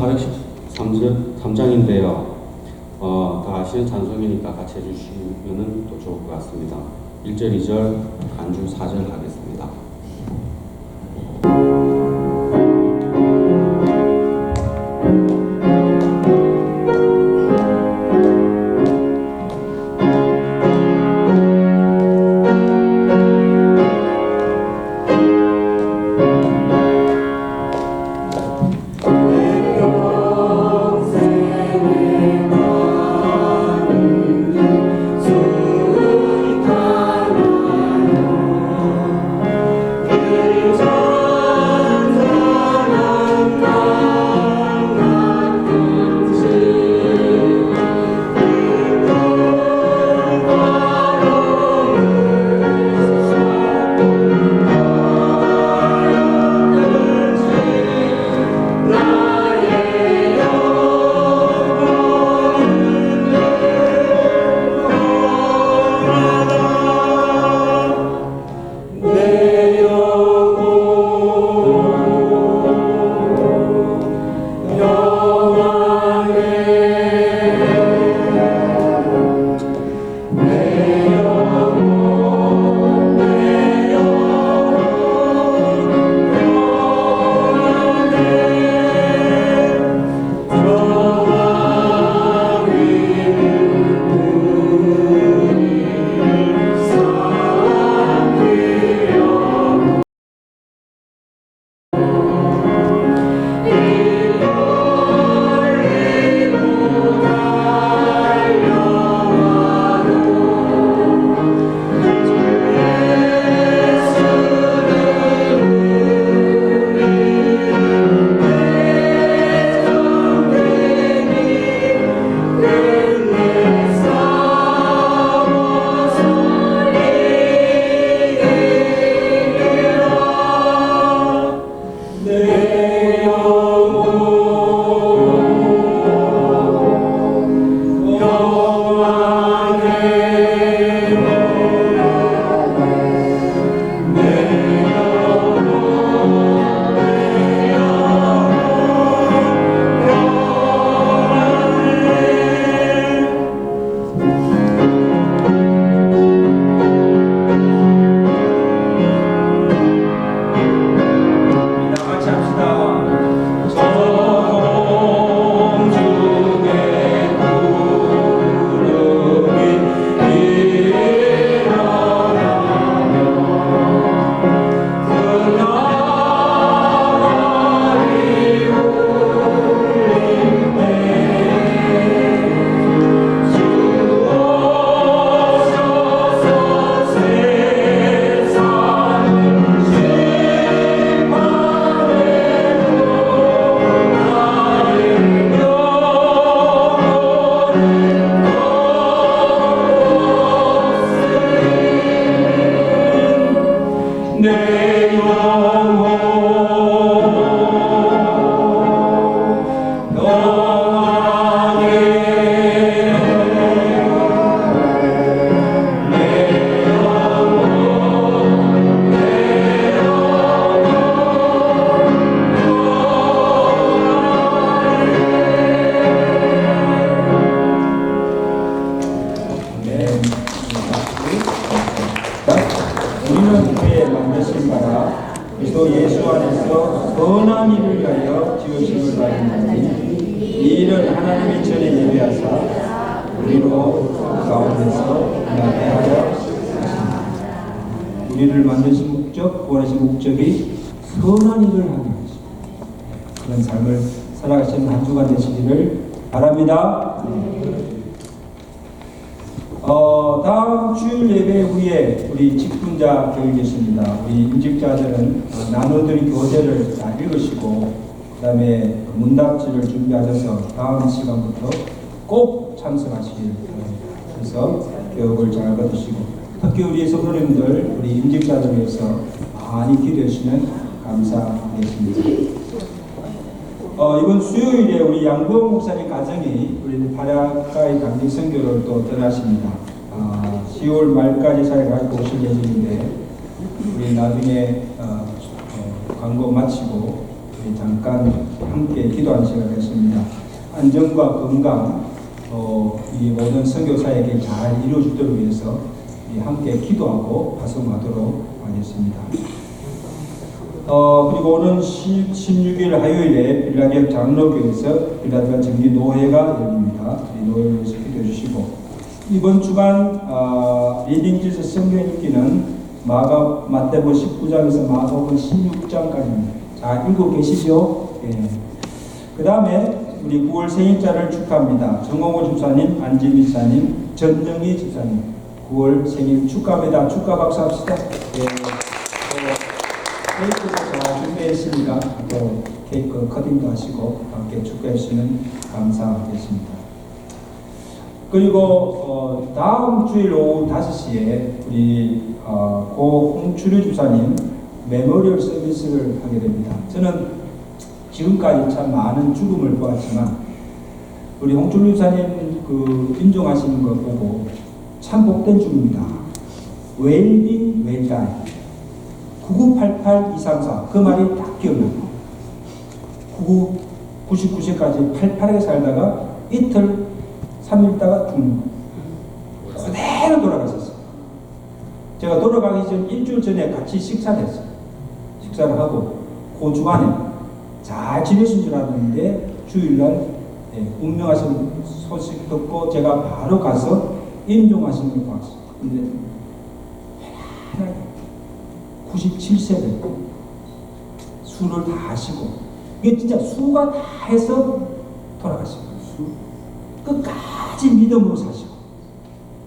413장인데요. 다 아시는 찬송이니까 같이 해주시면 또 좋을 것 같습니다. 1절, 2절, 간주 4절 하겠습니다.
내 영혼 우리는 그의 만드신 바라 그리스도 예수 안에서 선한 일을 위하여 지으심을 받았나니 이 일은 하나님이 전에 예비하사 우리로 가운데서 나게 하여 하십니다. 우리를 만드신 목적, 구원하신 목적이 선한 일을 하게 하십니다. 그런 삶을 살아가시는 한 주가 되시기를 바랍니다. 다음 주일 예배 후에 우리 직분자 교육이 있습니다. 우리 임직자들은 나누어드린 교재를 잘 읽으시고 그 다음에 문답지를 준비하셔서 다음 시간부터 꼭 참석하시길 바랍니다. 그래서 교육을 잘 받으시고 특히 우리 성도님들, 우리 임직자들 위해서 많이 기도해 주시면 감사하겠습니다. 이번 수요일에 우리 양부원 목사님 가정이 우리 바닷가의 강직 선교를 또 떠나십니다. 10월 말까지 잘 가지고 오실 예정인데 우리 나중에 광고 마치고 우리 잠깐 함께 기도하는 시간이 됐습니다. 안전과 건강 이 모든 선교사에게 잘 이루어지도록 위해서 함께 기도하고 파송하도록 하겠습니다. 그리고 오는 16일 화요일에 빌라기업 장로교에서 빌라델피아 정기 노회가 열립니다. 이 노회를 위해서 기도해 주시고 이번 주간 리딩지스 성경 읽기는 마태복음 19장에서 마가복음 16장까지입니다. 자, 읽고 계시죠? 예. 그 다음에 우리 9월 생일자를 축하합니다. 정홍호 집사님, 안지미 집사님, 전정희 집사님 9월 생일 축하합니다. 축하 박수 합시다. 예. 케이크도 잘 준비했으니까 또 케이크 커팅도 하시고 함께 축하해 주시면 감사하겠습니다. 그리고 다음 주일 오후 5시에 우리 고 홍추리 주사님 메모리얼 서비스를 하게 됩니다. 저는 지금까지 참 많은 죽음을 보았지만 우리 홍추리 주사님 그 인종하시는 거 보고 참 복된 죽음이다. 웰빙 웰다이 9988-234 그 말이 딱 기억납니다. 99세까지 88에 살다가 이틀 3일 있다가 죽는 거예요. 그대로 돌아가셨어요. 제가 돌아가기 전 일주일 전에 같이 식사를 했어요. 식사를 하고 그 주간에 잘 지내신 줄 알았는데 주일날 운명하신 소식 듣고 제가 바로 가서 임종하신 걸 봤어요. 근데 97세를 술을 다 하시고 이게 진짜 수가 다 해서 돌아가시고 끝까지 믿음으로 사시고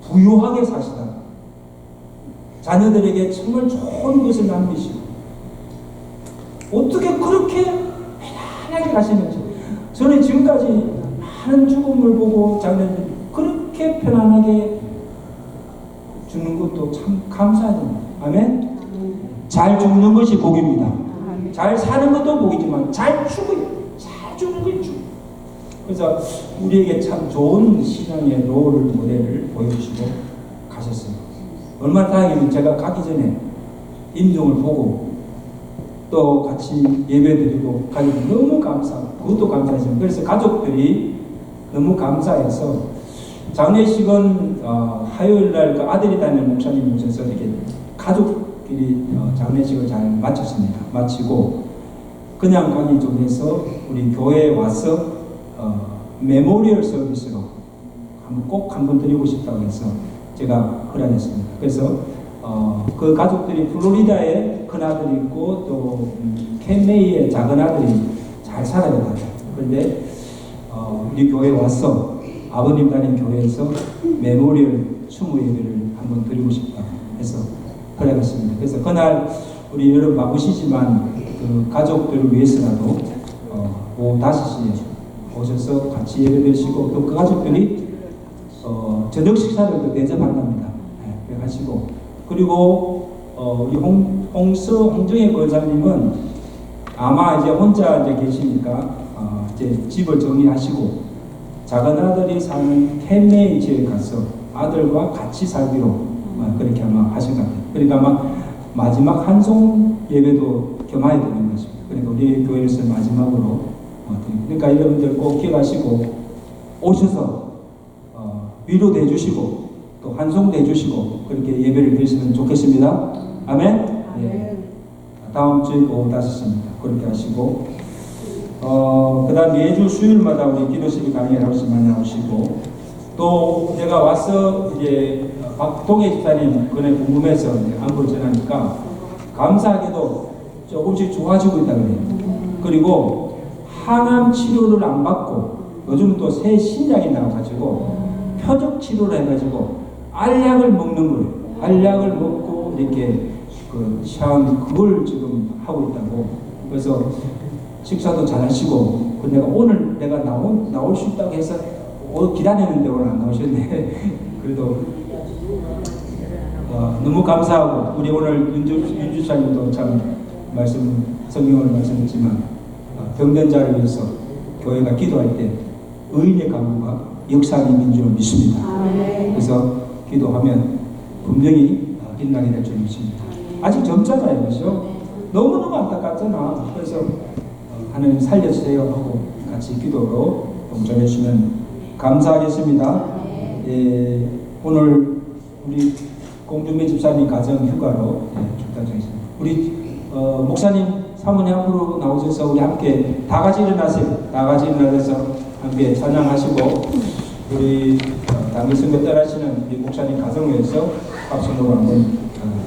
부유하게 사시다. 자녀들에게 정말 좋은 것을 남기시고 어떻게 그렇게 편안하게 가시는지 저는 지금까지 많은 죽음을 보고 자녀들이 그렇게 편안하게 죽는 것도 참 감사합니다. 아멘. 잘 죽는 것이 복입니다. 잘 사는 것도 복이지만 잘 죽는 것이 죽. 그래서 우리에게 참 좋은 신앙의 롤 모델을 보여주시고 가셨어요. 얼마나 다행이면 제가 가기 전에 임종을 보고 또 같이 예배드리고 가기 너무 감사하고 그것도 감사했어요. 그래서 가족들이 너무 감사해서 장례식은 화요일날 그 아들이 다니는 목사님 오셔서 이렇게 가족끼리 장례식을 잘 마쳤습니다. 마치고 그냥 가기 좀 해서 우리 교회에 와서 메모리얼 서비스로 꼭 한번 드리고 싶다고 해서 제가 허락했습니다. 그래서 그 가족들이 플로리다에 큰아들이 있고 또 캔메이의 작은아들이 잘 살아야 돼요. 그런데 우리 교회에 와서 아버님 다닌 교회에서 메모리얼 추모 예배를 한번 드리고 싶다 해서 허락했습니다. 그래서 그날 우리 여러분 바쁘시지만 그 가족들을 위해서라도 오후 5시에 오셔서 같이 예배 드시고 또 그 가족들이 저녁 식사를 또 대접한답니다. 네, 하시고 그리고 우리 홍정혜 권사님은 아마 이제 혼자 이제 계시니까 이제 집을 정리하시고 작은 아들이 사는 캔메이 지역에 가서 아들과 같이 살기로 그렇게 아마 하신 것 같아요. 그러니까 아마 마지막 한송 예배도 겸해야 되는 것입니다. 그러니까 우리 교회에서 마지막으로 그러니까 여러분들 꼭 기억하시고 오셔서 위로도 해주시고 또 한송도 해주시고 그렇게 예배를 드리시면 좋겠습니다. 아멘. 예. 다음 주 오후 5시입니다. 그렇게 하시고 그 다음 매주 수요일마다 우리 기도실이 강의를 많이 나오시고 또 내가 와서 이제 박동혜 집사님 그네 궁금해서 안부를 전하니까 감사하게도 조금씩 좋아지고 있다 그래요. 그리고 항암 치료를 안 받고 요즘 또 새 신약이 나와가지고 표적 치료를 해가지고 알약을 먹는 거예요. 알약을 먹고 이렇게 그걸 지금 하고 있다고. 그래서 식사도 잘 하시고 내가 오늘 내가 나올 수 있다고 해서 기다리는데 오늘 안 나오셨네. 그래도 너무 감사하고 우리 오늘 윤주사님도 참 성경을 말씀했지만 병변자를 위해서 교회가 기도할 때 의인의 강구가 역사하는 민주를 믿습니다. 그래서 기도하면 분명히 빛나게 될 줄 믿습니다. 아직 젊잖아요, 그렇죠? 너무너무 안타깝잖아. 그래서 하나님 살려주세요 하고 같이 기도로 동참해 주시면 감사하겠습니다. 예, 오늘 우리 공준배 집사님 가정 휴가로 축하드리겠습니다. 우리 목사님 사모님 앞으로 나오셔서 우리 함께 다 같이 일어나세요. 다 같이 일어나서 함께 찬양하시고 우리 당일성교 따라하시는 우리 목사님 가정을 위해서 박수로 한번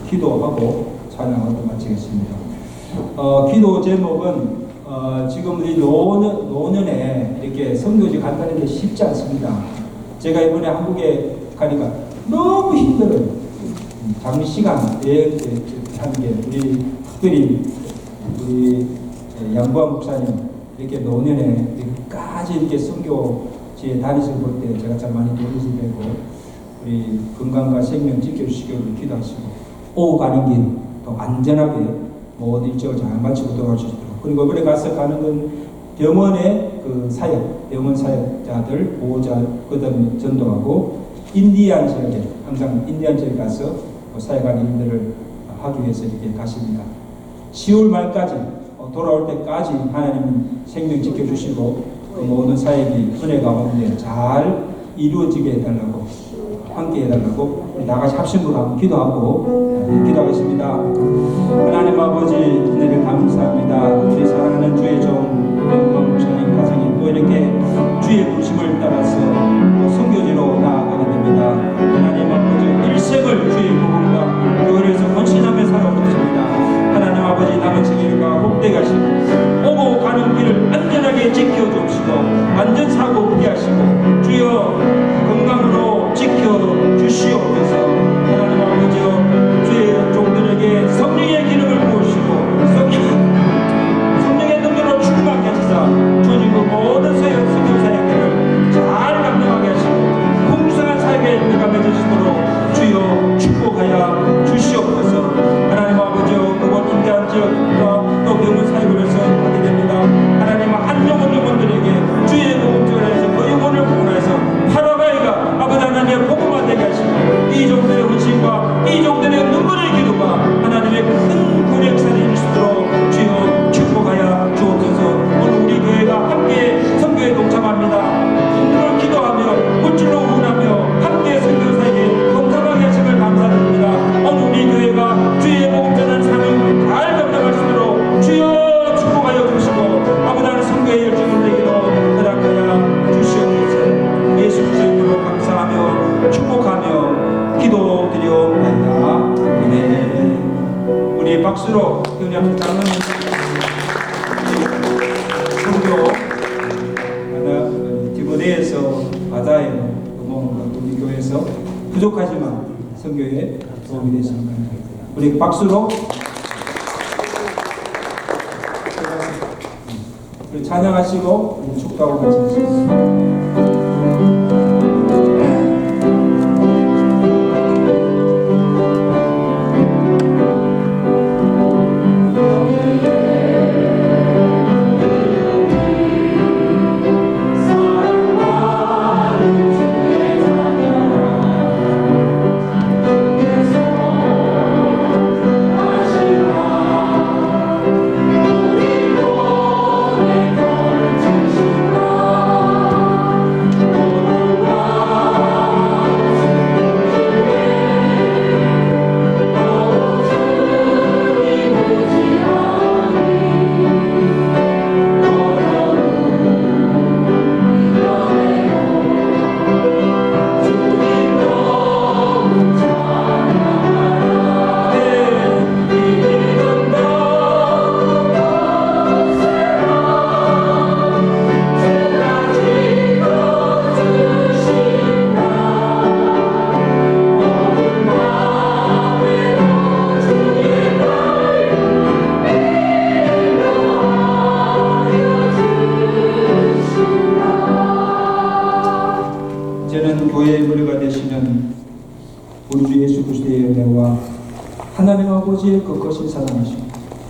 기도하고 찬양하고 마치겠습니다. 기도 제목은 지금 우리 노년에 이렇게 선교지 간다는 게 쉽지 않습니다. 제가 이번에 한국에 가니까 너무 힘들어요. 장시간 하는 게 우리 특별히 우리 양보한 목사님 이렇게 노년에 여기까지 이렇게 선교지에 다니실 볼 때 제가 참 많이 도움이 되고 우리 건강과 생명 지켜주시기를 기도하시고 오고 가는 길 또 안전하게 모든 일정을 잘 마치고 돌아오시도록 그리고 이번에 가서 가는 건 병원의 병원 사역자들 보호자 그다음에 전도하고 인디안 지역에 항상 인디안 지역에 가서 사역하는 일들을 하기 위해서 이렇게 가십니다. 10월 말까지 돌아올 때까지 하나님 생명 지켜주시고 그 모든 사역이 은혜 가운데 잘 이루어지게 해달라고 함께 해달라고 나같이 합심으로 한번 기도하고 기도하겠습니다. 하나님 아버지 은혜를 감사합니다. 우리 사랑하는 주의 종 영광 목사님 가정이 또 이렇게 주의 부심을 따라서 선교지로 나아가게 됩니다. 하나님 아버지 일생을 주의 복음과 교회에서 헌신하며 살아오셨습니다. 하나님 아버지 남은 생일과 복되게 하시고 오고 가는 길을 안전하게 지켜주시고 안전사고 없게 하시고 주여 건강으로 지켜주시옵소서. 하나님 아버지여 주의 종들에게 성령의 기름을 부으시고 성령의 능력으로 충만케 하시사 주님 그 모든 선교 사역들을 잘 감당하게 하시고 풍성한 사역에 들어가게 되시도록 주여 축복하여 주시옵소서. 하나님 아버지여 그곳 인대한 지역과 또 병원 사역을 해서 하게 됩니다. 하나님 한 영혼들에게 주의 복음을 해서 그 영혼을 구원해서 하나가이가 아버지 하나님의 복음만 되게 하시고 이 종들의 헌신과 이 종들의 눈물의 기도가 하나님의 큰 구원의 역사를 이루시도록 주여 축복하여 주옵소서. 오늘 우리 교회가 함께 선교에 동참합니다. 오늘 기도하며 물질로 후원하며 함께 선교사에게 동참하게 하심을 감사드립니다. 오늘 우리 교회가 주의 복음 전하는 삶을 잘 감당할 수 있도록 주여 축복하여 주시고 아버지 하나님 선교의 열정을 내기도 허락하여 주시옵소서. 예수 그리스도의 이름으로 감사하며 축복하며 기도드리옵나이다. 아멘. 우리 박수로 경례합니다. 장로님 선교 디모데에서 바다에 넘어온 우리 교회에서 부족하지만 선교에 도움이 되시는 겁니다. 우리 박수로 찬양하시고 축도하고 같이 하시겠습니다.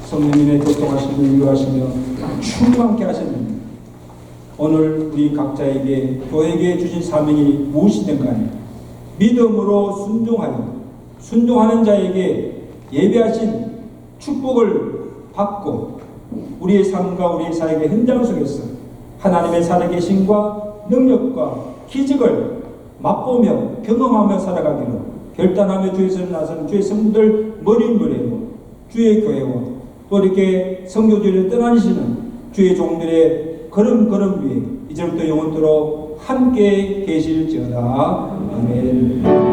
성령님의 교통하시고 인도하시며 충만케 하시는 오늘 우리 각자에게 교회에게 주신 사명이 무엇이든 간에 믿음으로 순종하는 자에게 예배하신 축복을 받고 우리의 삶과 우리의 사역의 현장 속에서 하나님의 살아계심과 능력과 기적을 맛보며 경험하며 살아가기로 결단하며 주에서 나선 주의 성도들 머리무리고 주의 교회와 또 이렇게 선교지를 떠나시는 주의 종들의 걸음 위에 이제부터 영원토록 함께 계실지어다. 아멘.